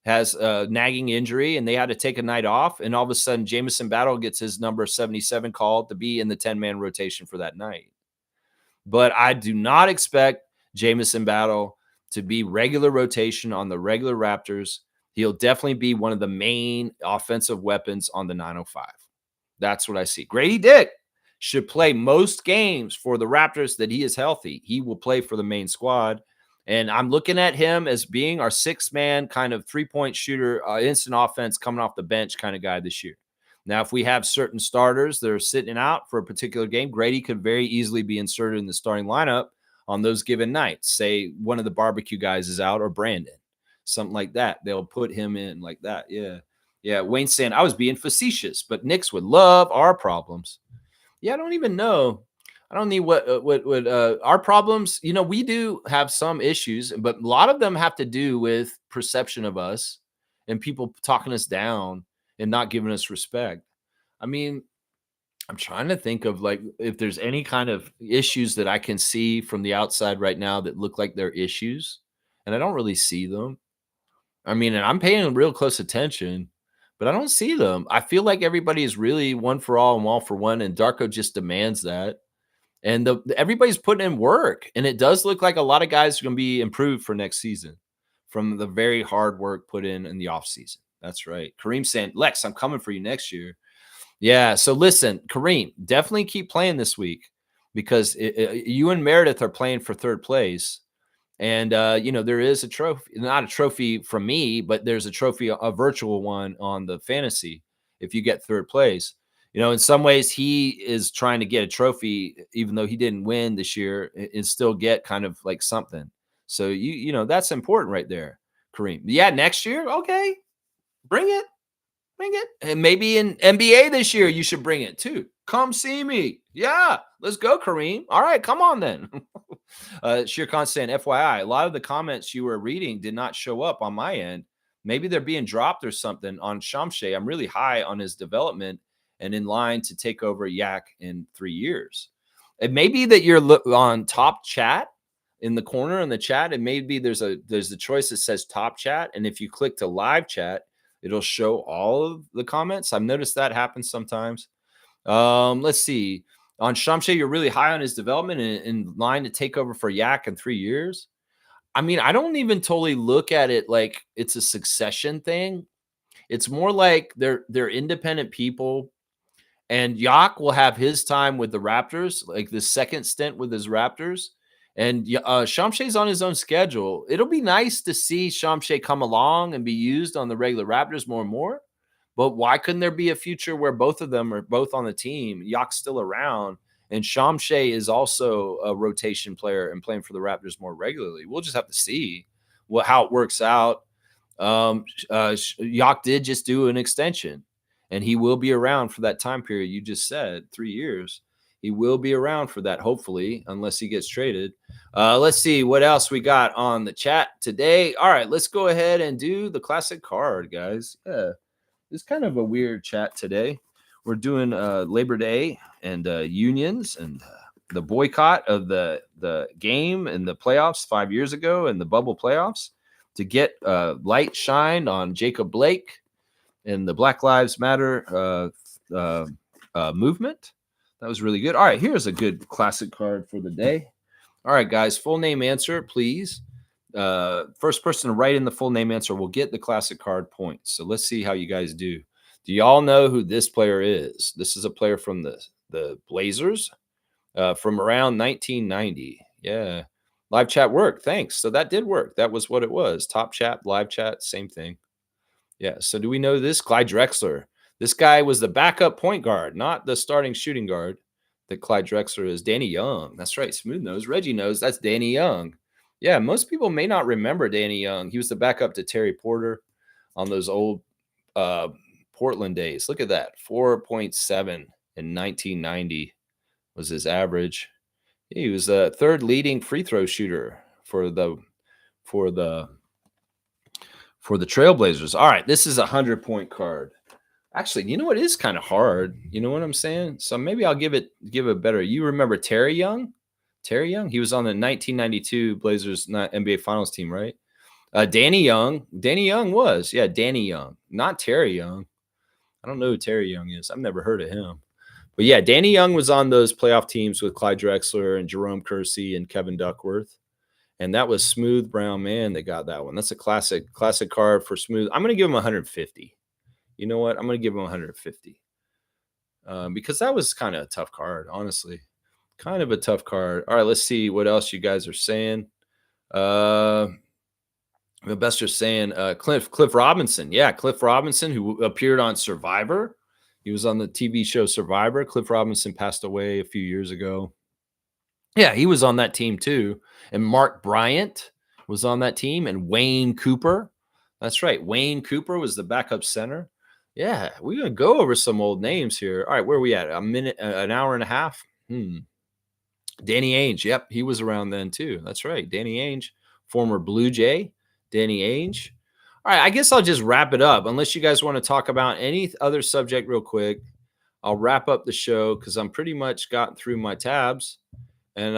has a nagging injury and they had to take a night off, and all of a sudden Jamison Battle gets his number 77 called to be in the 10-man rotation for that night. But I do not expect Jamison Battle to be regular rotation on the regular Raptors. He'll definitely be one of the main offensive weapons on the 905. That's what I see. Grady Dick should play most games for the Raptors that he is healthy. He will play for the main squad. And I'm looking at him as being our six-man kind of three-point shooter, instant offense coming off the bench kind of guy this year. Now, if we have certain starters that are sitting out for a particular game, Grady could very easily be inserted in the starting lineup on those given nights. Say one of the barbecue guys is out, or Brandon, something like that. They'll put him in like that. Yeah. Yeah. Wayne saying, I was being facetious, but Knicks would love our problems. Yeah, I don't even know. I don't need what our problems. We do have some issues, but a lot of them have to do with perception of us and people talking us down and not giving us respect. I mean, I'm trying to think of like if there's any kind of issues that I can see from the outside right now that look like they're issues, and I don't really see them. I mean, and I'm paying real close attention, but I don't see them. I feel like everybody is really one for all and all for one, and Darko just demands that. And everybody's putting in work, and it does look like a lot of guys are going to be improved for next season from the very hard work put in the offseason. That's right. Kareem saying, Lex, I'm coming for you next year. Yeah. So listen, Kareem, definitely keep playing this week because you and Meredith are playing for third place. And, there is a trophy, not a trophy from me, but there's a trophy, a virtual one on the fantasy if you get third place. In some ways, he is trying to get a trophy, even though he didn't win this year, and still get kind of like something. So, that's important right there, Kareem. Yeah, next year, okay, bring it. Bring it. And maybe in NBA this year, you should bring it too. Come see me. Yeah, let's go, Kareem. All right, come on then. Shir Khan saying, FYI, a lot of the comments you were reading did not show up on my end. Maybe they're being dropped or something on Shamshay. I'm really high on his development and in line to take over Yak in 3 years. It may be that you're on top chat in the corner in the chat, and maybe there's a choice that says top chat. And if you click to live chat, it'll show all of the comments. I've noticed that happens sometimes. Let's see. On Shamshay, you're really high on his development and in line to take over for Yak in 3 years. I mean, I don't even totally look at it like it's a succession thing. It's more like they're independent people, and Yak will have his time with the Raptors, like the second stint with his Raptors. And Shamshay's on his own schedule. It'll be nice to see Shamshay come along and be used on the regular Raptors more and more. But why couldn't there be a future where both of them are both on the team? Yak's still around, and Shamshay is also a rotation player and playing for the Raptors more regularly. We'll just have to see how it works out. Yak did just do an extension, and he will be around for that time period you just said, 3 years. He will be around for that, hopefully, unless he gets traded. Let's see what else we got on the chat today. All right, let's go ahead and do the classic card, guys. Yeah, it's kind of a weird chat today. We're doing Labor Day and unions and the boycott of the game and the playoffs 5 years ago and the bubble playoffs to get light shined on Jacob Blake and the Black Lives Matter movement. That was really good. All right, here's a good classic card for the day. All right, guys, full name answer, please. First person to write in the full name answer will get the classic card points. So let's see how you guys do. Do y'all know who this player is? This is a player from the Blazers from around 1990. Yeah. Live chat worked. Thanks. So that did work. That was what it was. Top chat, live chat, same thing. Yeah. So do we know this? Clyde Drexler. This guy was the backup point guard, not the starting shooting guard that Clyde Drexler is. Danny Young. That's right. Smooth nose. Reggie knows. That's Danny Young. Yeah. Most people may not remember Danny Young. He was the backup to Terry Porter on those old Portland days. Look at that. 4.7 in 1990 was his average. He was the third leading free throw shooter for the Trailblazers. All right, this is a 100-point card. Actually, you know what? It is kind of hard. You know what I'm saying? So maybe I'll give it better. You remember Terry Young? Terry Young? He was on the 1992 Blazers NBA Finals team, right? Danny Young. Danny Young was. Yeah, Danny Young. Not Terry Young. I don't know who Terry Young is. I've never heard of him. But yeah, Danny Young was on those playoff teams with Clyde Drexler and Jerome Kersey and Kevin Duckworth. And that was Smooth Brown Man that got that one. That's a classic card for Smooth. I'm going to give him 150. You know what? I'm going to give him 150. Because that was kind of a tough card, honestly. Kind of a tough card. All right, let's see what else you guys are saying. The best are saying Cliff Robinson. Yeah, Cliff Robinson, who appeared on Survivor. He was on the TV show Survivor. Cliff Robinson passed away a few years ago. Yeah, he was on that team too. And Mark Bryant was on that team. And Wayne Cooper. That's right. Wayne Cooper was the backup center. Yeah, we're going to go over some old names here. All right, where are we at? An hour and a half? Danny Ainge. Yep, he was around then too. That's right. Danny Ainge, former Blue Jay. Danny Ainge. All right, I guess I'll just wrap it up. Unless you guys want to talk about any other subject real quick, I'll wrap up the show because I'm pretty much gotten through my tabs. And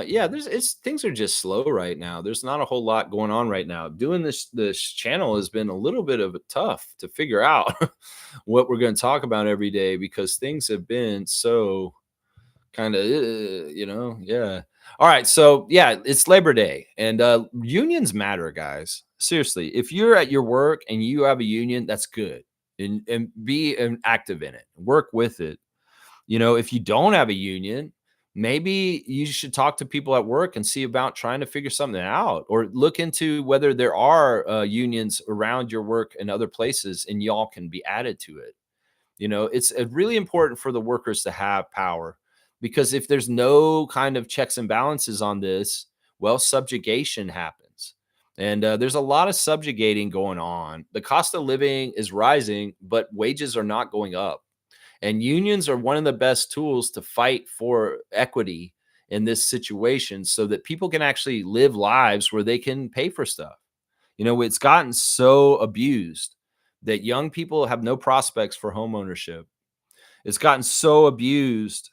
yeah, there's it's things are just slow right now. There's not a whole lot going on right now. Doing this channel has been a little bit of a tough to figure out what we're going to talk about every day because things have been so kind of yeah. All right, so yeah, it's Labor Day and unions matter, guys. Seriously, if you're at your work and you have a union, that's good. And be active in it. Work with it. If you don't have a union, maybe you should talk to people at work and see about trying to figure something out, or look into whether there are unions around your work and other places and y'all can be added to it. It's really important for the workers to have power, because if there's no kind of checks and balances on this, well, subjugation happens. And there's a lot of subjugating going on. The cost of living is rising, but wages are not going up. And unions are one of the best tools to fight for equity in this situation so that people can actually live lives where they can pay for stuff. It's gotten so abused that young people have no prospects for home ownership. It's gotten so abused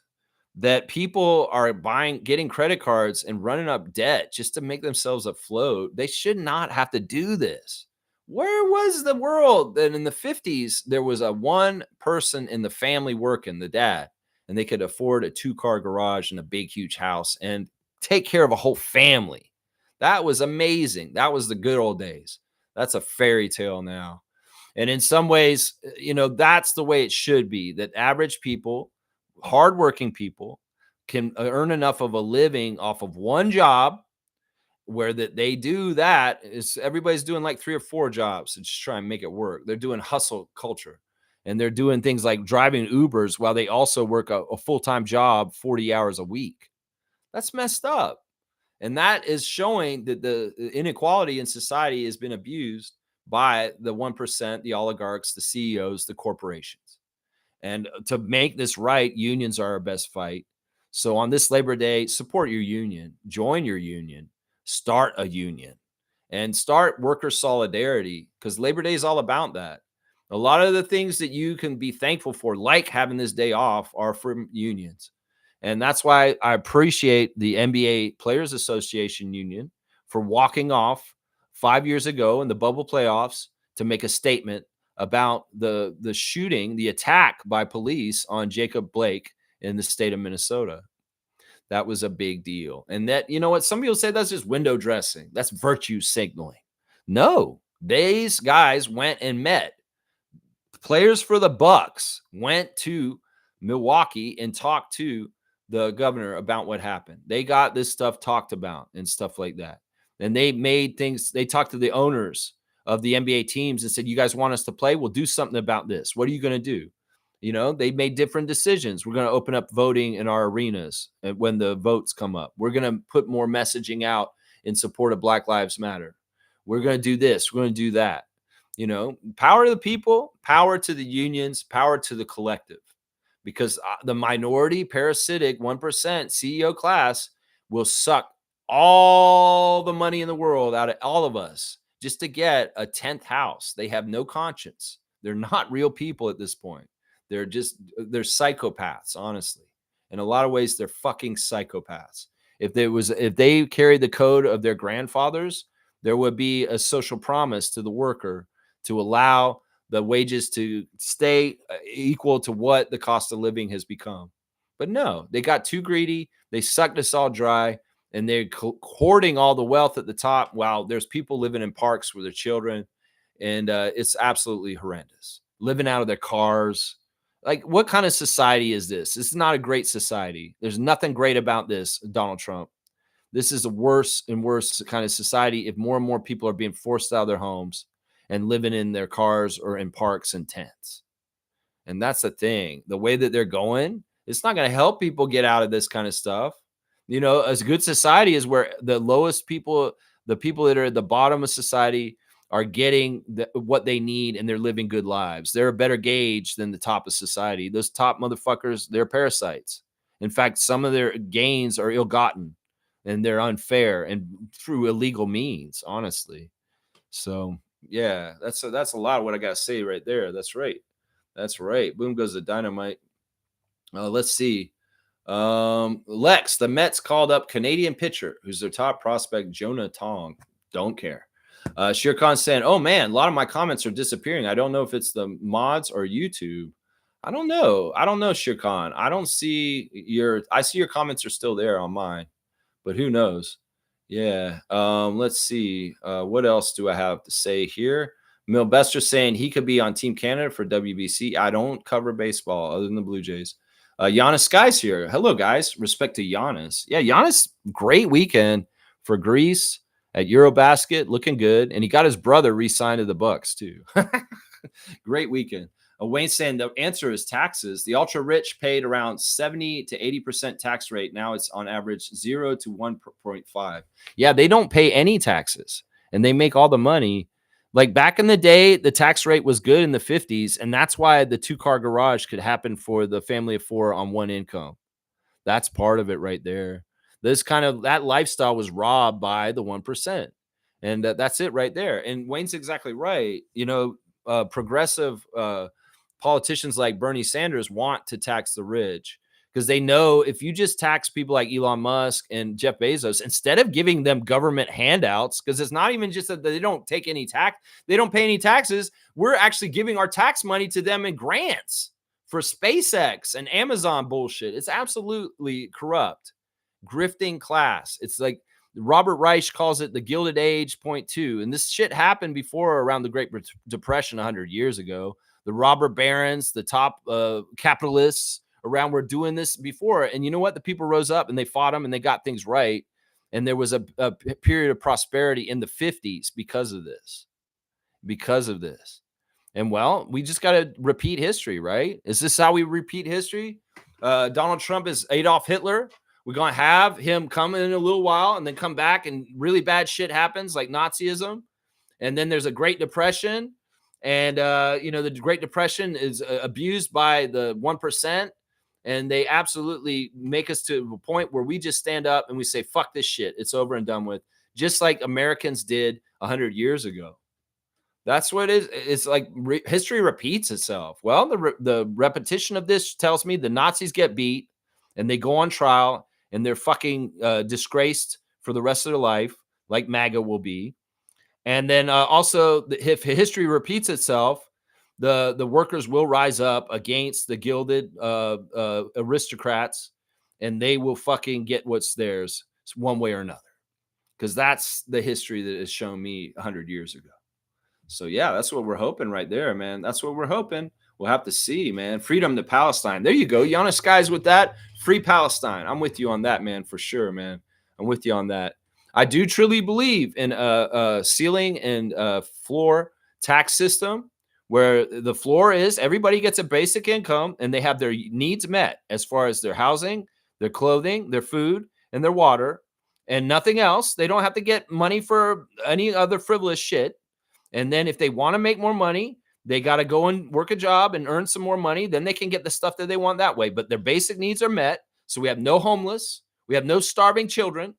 that people are getting credit cards and running up debt just to make themselves afloat. They should not have to do this. Where was the world that in the 50s there was a one person in the family working, the dad, and they could afford a 2-car garage and a big, huge house and take care of a whole family? That was amazing. That was the good old days. That's a fairy tale now. And in some ways, that's the way it should be, that average people, hardworking people, can earn enough of a living off of one job, where that they do that is everybody's doing like 3 or 4 jobs to just try and make it work. They're doing hustle culture, and they're doing things like driving Ubers while they also work a full-time job 40 hours a week. That's messed up. And that is showing that the inequality in society has been abused by the 1%, the oligarchs, the CEOs, the corporations. And to make this right, unions are our best fight. So on this Labor Day, support your union, join your union, start a union, and start worker solidarity, because Labor Day is all about that. A lot of the things that you can be thankful for, like having this day off, are from unions. And that's why I appreciate the NBA Players Association union for walking off 5 years ago in the bubble playoffs to make a statement about the shooting, the attack by police on Jacob Blake in the state of Minnesota. That was a big deal. And that, what some people say, that's just window dressing. That's virtue signaling. No, these guys went and met. Players for the Bucks went to Milwaukee and talked to the governor about what happened. They got this stuff talked about and stuff like that. And they talked to the owners of the NBA teams and said, you guys want us to play? We'll do something about this. What are you going to do? They made different decisions. We're going to open up voting in our arenas when the votes come up. We're going to put more messaging out in support of Black Lives Matter. We're going to do this. We're going to do that. Power to the people, power to the unions, power to the collective. Because the minority, parasitic 1% CEO class will suck all the money in the world out of all of us just to get a 10th house. They have no conscience. They're not real people at this point. They're psychopaths, honestly. In a lot of ways, they're fucking psychopaths. If they carried the code of their grandfathers, there would be a social promise to the worker to allow the wages to stay equal to what the cost of living has become. But no, they got too greedy. They sucked us all dry, and they're hoarding all the wealth at the top while there's people living in parks with their children. And it's absolutely horrendous. Living out of their cars. Like, what kind of society is this? This is not a great society. There's nothing great about this, Donald Trump. This is a worse and worse kind of society if more and more people are being forced out of their homes and living in their cars or in parks and tents. And that's the thing. The way that they're going, it's not going to help people get out of this kind of stuff. A good society is where the lowest people, the people that are at the bottom of society, are getting what they need and they're living good lives. They're a better gauge than the top of society. Those top motherfuckers, they're parasites. In fact, some of their gains are ill-gotten and they're unfair and through illegal means, honestly. So Yeah, that's a lot of what I gotta say right there. That's right. That's right. Boom goes the dynamite. Let's see. Lex, the Mets called up Canadian pitcher, who's their top prospect, Jonah Tong. Don't care. Shere Khan saying, "Oh man, a lot of my comments are disappearing. I don't know if it's the mods or YouTube. I don't know. I don't know, Shere Khan. I don't see your. I see your comments are still there on mine, but who knows? Yeah. Let's see. What else do I have to say here? Milbester saying he could be on Team Canada for WBC. I don't cover baseball other than the Blue Jays. Giannis Skies here. Hello, guys. Respect to Giannis. Yeah, Giannis, great weekend for Greece at Eurobasket, looking good. And he got his brother re-signed to the Bucks, too. Great weekend. Wayne saying the answer is taxes. The ultra rich paid around 70 to 80% tax rate. Now it's on average 0 to 1.5. Yeah, they don't pay any taxes and they make all the money. Like back in the day, the tax rate was good in the 50s. And that's why the 2-car garage could happen for the family of 4 on one income. That's part of it right there. That lifestyle was robbed by the 1%. And that's it right there. And Wayne's exactly right. Progressive politicians like Bernie Sanders want to tax the rich because they know if you just tax people like Elon Musk and Jeff Bezos, instead of giving them government handouts, because it's not even just that they don't take any tax, they don't pay any taxes. We're actually giving our tax money to them in grants for SpaceX and Amazon bullshit. It's absolutely corrupt, grifting class. It's like Robert Reich calls it the Gilded Age .2. And this shit happened before around the Great Depression 100 years ago. The robber barons, the top capitalists around were doing this before. And you know what? The people rose up and they fought them and they got things right. And there was a period of prosperity in the 50s because of this. And well, we just got to repeat history, right? Is this how we repeat history? Donald Trump is Adolf Hitler. We're going to have him come in a little while and then come back and really bad shit happens like Nazism. And then there's a Great Depression. And, the Great Depression is abused by the 1%. And they absolutely make us to a point where we just stand up and we say, fuck this shit. It's over and done with. Just like Americans did 100 years ago. That's what it is. It's like history repeats itself. Well, the repetition of this tells me the Nazis get beat and they go on trial and they're fucking disgraced for the rest of their life, like MAGA will be. And then also, if history repeats itself, the workers will rise up against the gilded aristocrats, and they will fucking get what's theirs one way or another. Because that's the history that has shown me 100 years ago. So, yeah, that's what we're hoping right there, man. That's what we're hoping. We'll have to see, man. Freedom to Palestine. There you go. Giannis Skies with that. Free Palestine. I'm with you on that, man, for sure, man. I'm with you on that. I do truly believe in a ceiling and floor tax system where the floor is everybody gets a basic income and they have their needs met as far as their housing, their clothing, their food, and their water, and nothing else. They don't have to get money for any other frivolous shit. And then if they want to make more money, they got to go and work a job and earn some more money. Then they can get the stuff that they want that way. But their basic needs are met. So we have no homeless. We have no starving children.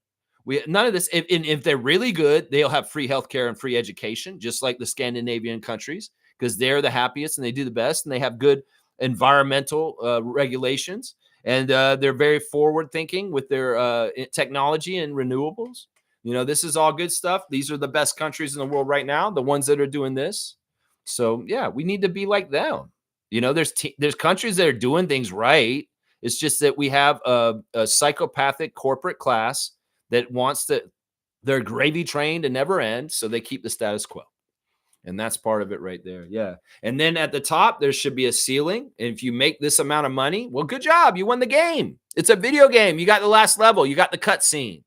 None of this. If they're really good, they'll have free healthcare and free education, just like the Scandinavian countries, because they're the happiest and they do the best and they have good environmental regulations. And they're very forward thinking with their technology and renewables. This is all good stuff. These are the best countries in the world right now, the ones that are doing this. So, yeah, we need to be like them. There's countries that are doing things right. It's just that we have a psychopathic corporate class that they're gravy trained and never end. So they keep the status quo. And that's part of it right there. Yeah. And then at the top, there should be a ceiling. And if you make this amount of money, well, good job. You won the game. It's a video game. You got the last level. You got the cutscene.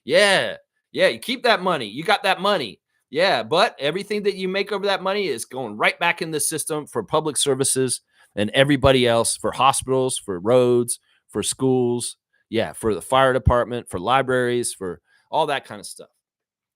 Yeah. Yeah, you keep that money. You got that money. Yeah, but everything that you make over that money is going right back in the system for public services and everybody else, for hospitals, for roads, for schools. Yeah, for the fire department, for libraries, for all that kind of stuff.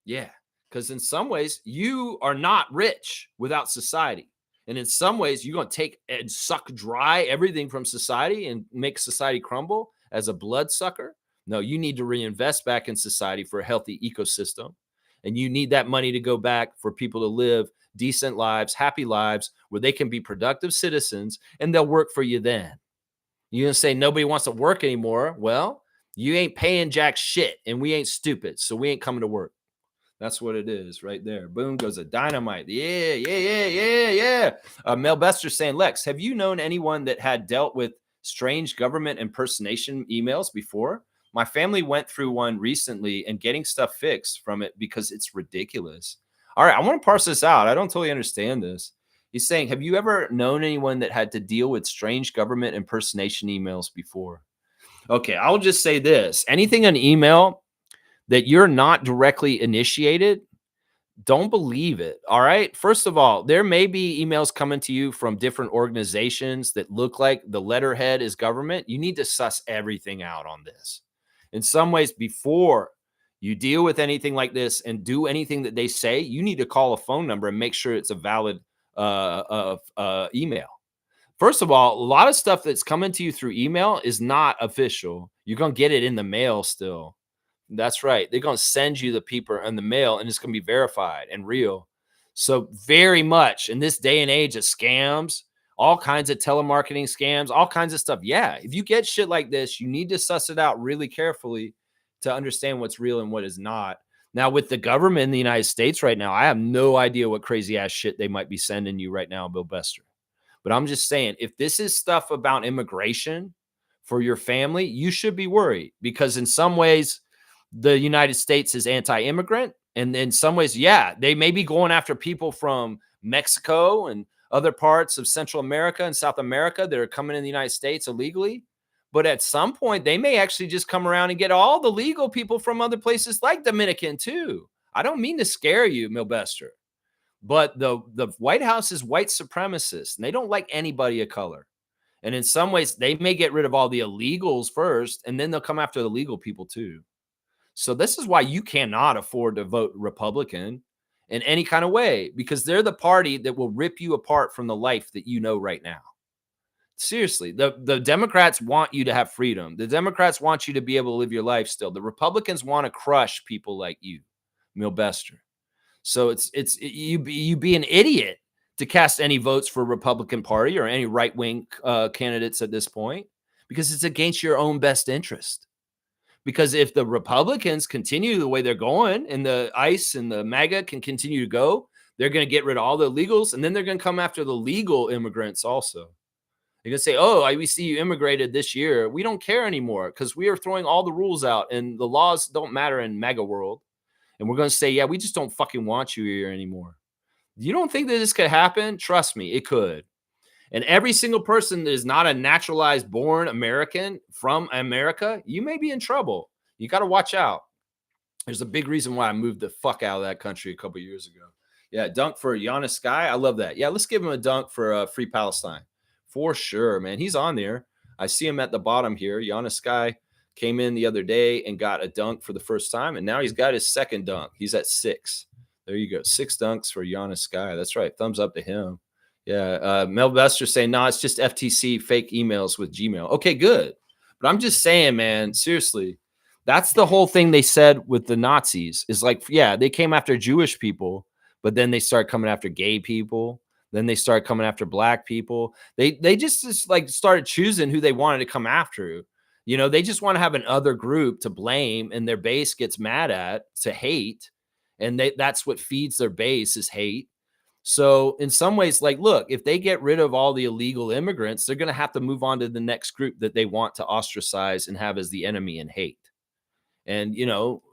Yeah, because in some ways, you are not rich without society. And in some ways, you're going to take and suck dry everything from society and make society crumble as a bloodsucker. No, you need to reinvest back in society for a healthy ecosystem. And you need that money to go back for people to live decent lives, happy lives, where they can be productive citizens, and they'll work for you then. You're gonna say nobody wants to work anymore. Well, you ain't paying jack shit, and we ain't stupid, so we ain't coming to work. That's what it is right there. Boom goes a dynamite. Yeah, yeah, yeah, yeah, yeah. Mel Bester saying, Lex, have you known anyone that had dealt with strange government impersonation emails before? My family went through one recently and getting stuff fixed from it because it's ridiculous. All right, I want to parse this out. I don't totally understand this. He's saying, have you ever known anyone that had to deal with strange government impersonation emails before? Okay, I'll just say this. Anything on email that you're not directly initiated, don't believe it. All right. First of all, there may be emails coming to you from different organizations that look like the letterhead is government. You need to suss everything out on this. In some ways, before you deal with anything like this and do anything that they say, you need to call a phone number and make sure it's a valid email. First of all, a lot of stuff that's coming to you through email is not official. You're going to get it in the mail still. That's right. They're going to send you the paper in the mail, and it's going to be verified and real. So very much in this day and age of scams, all kinds of telemarketing scams, all kinds of stuff. Yeah, if you get shit like this, you need to suss it out really carefully to understand what's real and what is not. Now, with the government in the United States right now, I have no idea what crazy ass shit they might be sending you right now, Bill Bester. But I'm just saying, if this is stuff about immigration for your family, you should be worried, because in some ways, the United States is anti-immigrant. And in some ways, yeah, they may be going after people from Mexico and other parts of Central America and South America that are coming in the United States illegally. But at some point, they may actually just come around and get all the legal people from other places like Dominican too. I don't mean to scare you, Milbester, but the White House is white supremacist, and they don't like anybody of color. And in some ways, they may get rid of all the illegals first, and then they'll come after the legal people too. So this is why you cannot afford to vote Republican in any kind of way, because they're the party that will rip you apart from the life that you know right now. Seriously, the Democrats want you to have freedom. The Democrats want you to be able to live your life still. The Republicans want to crush people like you, Milbester. So you be an idiot to cast any votes for Republican Party or any right-wing candidates at this point, because it's against your own best interest. Because if the Republicans continue the way they're going, and the ICE and the MAGA can continue to go, they're going to get rid of all the illegals, and then they're going to come after the legal immigrants also. They're going to say, oh, we see you immigrated this year. We don't care anymore because we are throwing all the rules out, and the laws don't matter in MAGA world. And we're going to say, yeah, we just don't fucking want you here anymore. You don't think that this could happen? Trust me, it could. And every single person that is not a naturalized born American from America, you may be in trouble. You got to watch out. There's a big reason why I moved the fuck out of that country a couple years ago. Yeah, dunk for Giannis Sky. I love that. Yeah, let's give him a dunk for Free Palestine. For sure, man. He's on there. I see him at the bottom here. Giannis Sky came in the other day and got a dunk for the first time, and now he's got his second dunk. He's at 6. There you go. 6 dunks for Giannis Sky. That's right. Thumbs up to him. Yeah. Mel Bester saying, no, it's just FTC fake emails with Gmail. Okay, good. But I'm just saying, man, seriously, that's the whole thing they said with the Nazis is like, yeah, they came after Jewish people, but then they start coming after gay people. Then they start coming after black people. They just like started choosing who they wanted to come after. You know, they just want to have another group to blame, and their base gets mad at, to hate. And that's what feeds their base, is hate. So in some ways, like, look, if they get rid of all the illegal immigrants, they're going to have to move on to the next group that they want to ostracize and have as the enemy and hate. And, you know,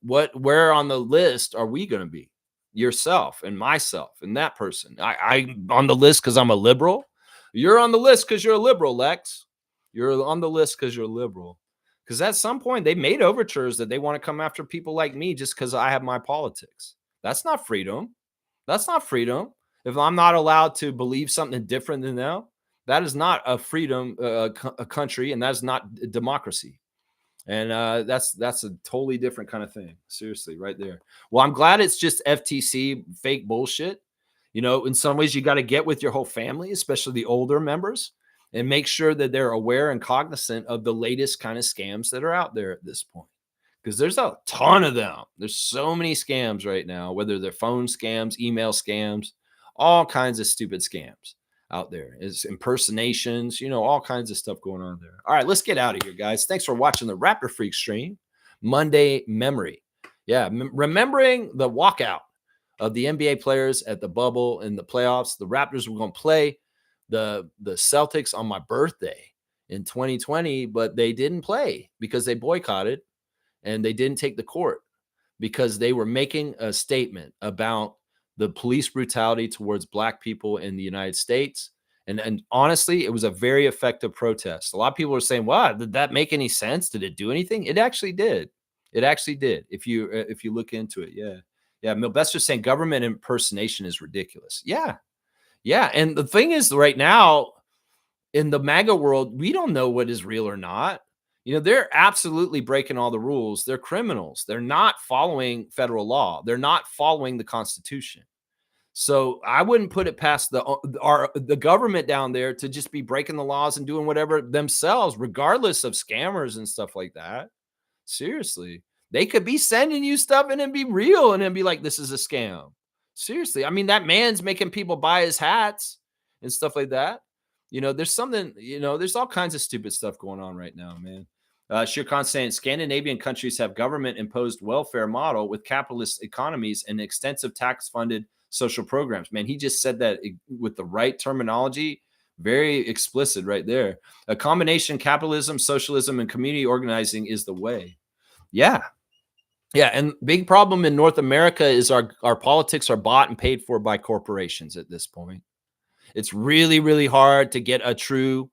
where on the list are we going to be? Yourself and myself and that person. I'm on the list because I'm a liberal. You're on the list because you're a liberal, Lex. You're on the list because you're a liberal. Because at some point they made overtures that they want to come after people like me just because I have my politics. That's not freedom. That's not freedom. If I'm not allowed to believe something different than them, that is not a freedom, a country, and that's not democracy. And that's a totally different kind of thing. Seriously, right there. Well, I'm glad it's just FTC fake bullshit. You know, in some ways, you got to get with your whole family, especially the older members, and make sure that they're aware and cognizant of the latest kind of scams that are out there at this point. Because there's a ton of them. There's so many scams right now, whether they're phone scams, email scams. all kinds of stupid scams out there. It's impersonations, all kinds of stuff going on there. All right, let's get out of here, guys. Thanks for watching the Raptor Freak stream. Monday memory. Yeah, remembering the walkout of the NBA players at the bubble in the playoffs. The Raptors were going to play the Celtics on my birthday in 2020, but they didn't play because they boycotted and they didn't take the court because they were making a statement about the police brutality towards Black people in the United States. And honestly, it was a very effective protest. A lot of people are saying, "Wow, did that make any sense? Did it do anything?" It actually did. It actually did. If you look into it, yeah. Milbester's saying government impersonation is ridiculous. Yeah. And the thing is, right now in the MAGA world, we don't know what is real or not. They're absolutely breaking all the rules. They're criminals. They're not following federal law. They're not following the Constitution. So I wouldn't put it past the government down there to just be breaking the laws and doing whatever themselves, regardless of scammers and stuff like that. Seriously, they could be sending you stuff and then be real and then be like, this is a scam. Seriously. I mean, that man's making people buy his hats and stuff like that. There's something, there's all kinds of stupid stuff going on right now, man. Shirkan saying Scandinavian countries have government imposed welfare model with capitalist economies and extensive tax funded social programs. Man, he just said that with the right terminology. Very explicit right there. A combination capitalism, socialism, and community organizing is the way. Yeah. And big problem in North America is our politics are bought and paid for by corporations at this point. It's really, really hard to get a true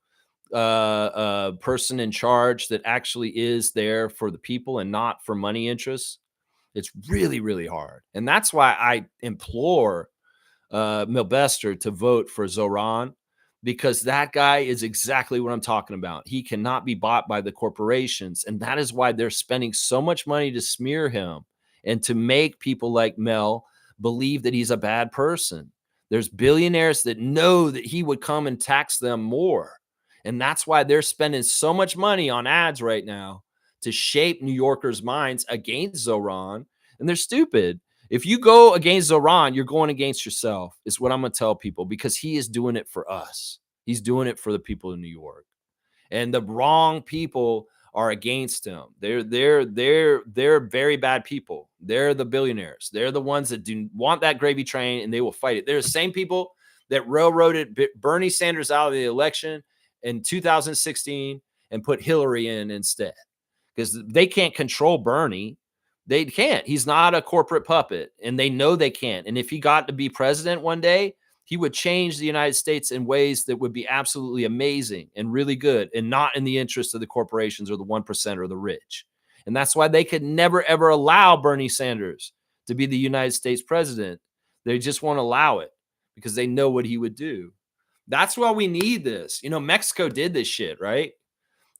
person in charge that actually is there for the people and not for money interests. It's really, really hard. And that's why I implore Milbester to vote for Zoran, because that guy is exactly what I'm talking about. He cannot be bought by the corporations. And that is why they're spending so much money to smear him and to make people like Mel believe that he's a bad person. There's billionaires that know that he would come and tax them more. And that's why they're spending so much money on ads right now to shape New Yorkers' minds against Zoran. And they're stupid. If you go against Zoran, you're going against yourself, is what I'm going to tell people, because he is doing it for us. He's doing it for the people in New York. And the wrong people are against him. They're very bad people. They're the billionaires. They're the ones that do want that gravy train, and they will fight it. They're the same people that railroaded Bernie Sanders out of the election in 2016 and put Hillary in instead, because they can't control Bernie. They can't. He's not a corporate puppet, and they know they can't. And if he got to be president one day, he would change the United States in ways that would be absolutely amazing and really good, and not in the interest of the corporations or the 1% or the rich. And that's why they could never, ever allow Bernie Sanders to be the United States president. They just won't allow it because they know what he would do. That's why we need this. Mexico did this shit, right?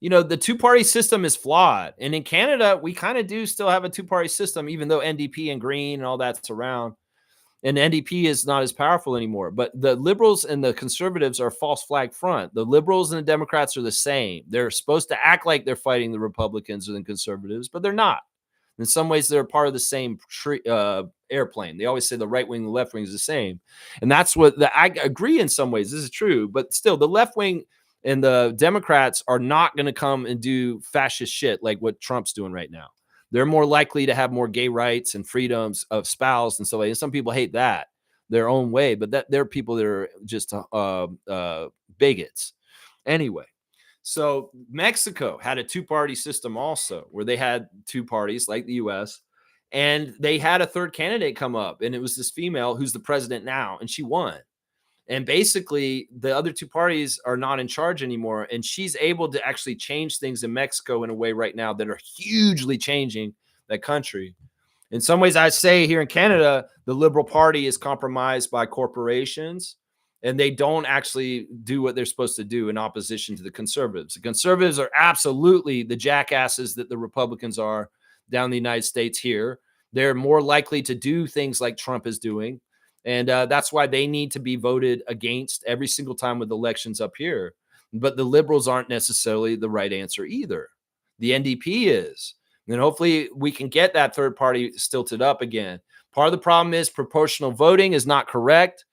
The two-party system is flawed. And in Canada, we kind of do still have a two-party system, even though NDP and Green and all that's around. And NDP is not as powerful anymore. But the Liberals and the Conservatives are false flag front. The Liberals and the Democrats are the same. They're supposed to act like they're fighting the Republicans and the Conservatives, but they're not. In some ways, they're part of the same airplane. They always say the right wing and the left wing is the same. And that's what I agree in some ways. This is true. But still, the left wing and the Democrats are not going to come and do fascist shit like what Trump's doing right now. They're more likely to have more gay rights and freedoms of spouse and so on. And some people hate that their own way, but they're people that are just bigots. Anyway, so Mexico had a two-party system also, where they had two parties like the U.S., and they had a third candidate come up, and it was this female who's the president now, and she won. And basically, the other two parties are not in charge anymore. And she's able to actually change things in Mexico in a way right now that are hugely changing that country. In some ways, I say here in Canada, the Liberal Party is compromised by corporations, and they don't actually do what they're supposed to do in opposition to the Conservatives. The Conservatives are absolutely the jackasses that the Republicans are down in the United States here. They're more likely to do things like Trump is doing. And that's why they need to be voted against every single time with elections up here. But the Liberals aren't necessarily the right answer either. The NDP is. And hopefully we can get that third party stilted up again. Part of the problem is proportional voting is not correct.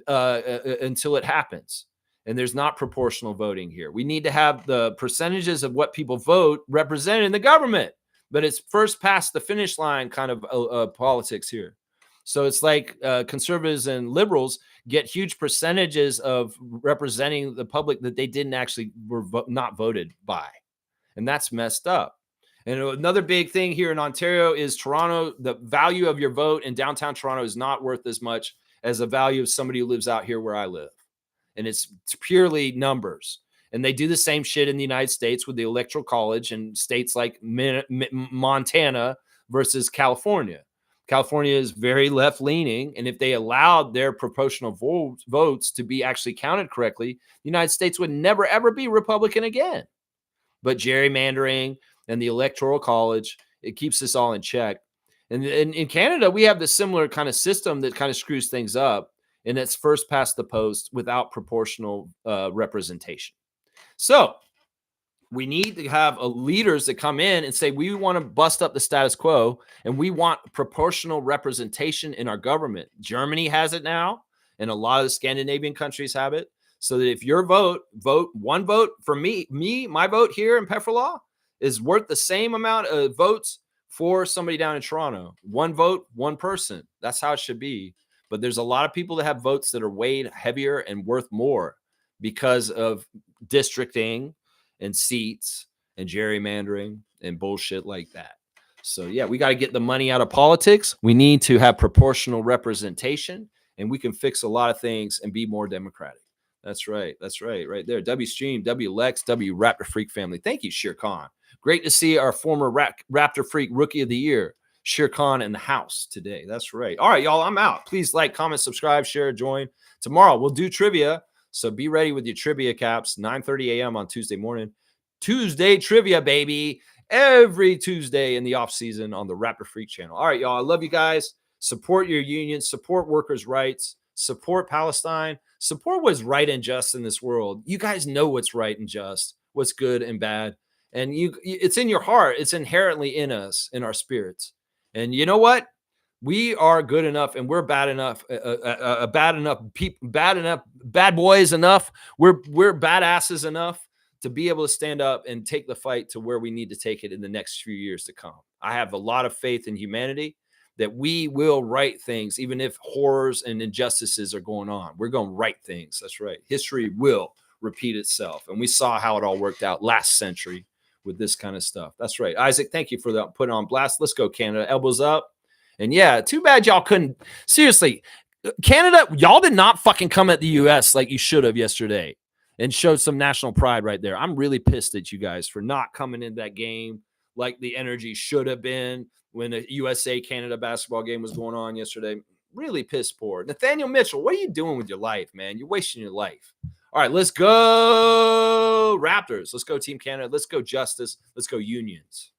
until it happens. And there's not proportional voting here. We need to have the percentages of what people vote represented in the government. But it's first past the finish line kind of politics here. So it's like conservatives and liberals get huge percentages of representing the public that they didn't actually were not voted by. And that's messed up. And another big thing here in Ontario is Toronto. The value of your vote in downtown Toronto is not worth as much as the value of somebody who lives out here where I live. And it's purely numbers. And they do the same shit in the United States with the Electoral College and states like Montana versus California. California is very left-leaning, and if they allowed their proportional votes to be actually counted correctly, the United States would never, ever be Republican again. But gerrymandering and the Electoral College, it keeps this all in check. And in Canada, we have this similar kind of system that kind of screws things up, and it's first past the post without proportional representation. So we need to have leaders that come in and say, we want to bust up the status quo and we want proportional representation in our government. Germany has it now, and a lot of the Scandinavian countries have it. So that if your vote one vote for me, my vote here in Pefferlaw is worth the same amount of votes for somebody down in Toronto. One vote, one person. That's how it should be. But there's a lot of people that have votes that are weighed heavier and worth more because of districting and seats and gerrymandering and bullshit like that. So yeah, we got to get the money out of politics. We need to have proportional representation, and we can fix a lot of things and be more democratic. That's right. That's right. Right there. W Stream, W Lex, W Raptor Freak family. Thank you, Shere Khan. Great to see our former Raptor Freak Rookie of the Year, Shere Khan, in the house today. That's right. All right, y'all, I'm out. Please like, comment, subscribe, share, join. Tomorrow we'll do trivia. So be ready with your trivia caps, 9:30 a.m. on Tuesday morning. Tuesday trivia, baby. Every Tuesday in the off season on the Raptor Freak channel. All right, y'all. I love you guys. Support your unions. Support workers' rights. Support Palestine. Support what's right and just in this world. You guys know what's right and just, what's good and bad. And it's in your heart. It's inherently in us, in our spirits. And you know what? We are good enough, and we're bad enough, bad boys enough. We're badasses enough to be able to stand up and take the fight to where we need to take it in the next few years to come. I have a lot of faith in humanity that we will right things, even if horrors and injustices are going on. We're going to right things. That's right. History will repeat itself. And we saw how it all worked out last century with this kind of stuff. That's right. Isaac, thank you for that. Put on blast. Let's go, Canada. Elbows up. And yeah, too bad y'all couldn't. Seriously, Canada, y'all did not fucking come at the U.S. like you should have yesterday and showed some national pride right there. I'm really pissed at you guys for not coming in that game like the energy should have been when the USA-Canada basketball game was going on yesterday. Really piss poor. Nathaniel Mitchell, what are you doing with your life, man? You're wasting your life. All right, let's go Raptors. Let's go Team Canada. Let's go Justice. Let's go Unions.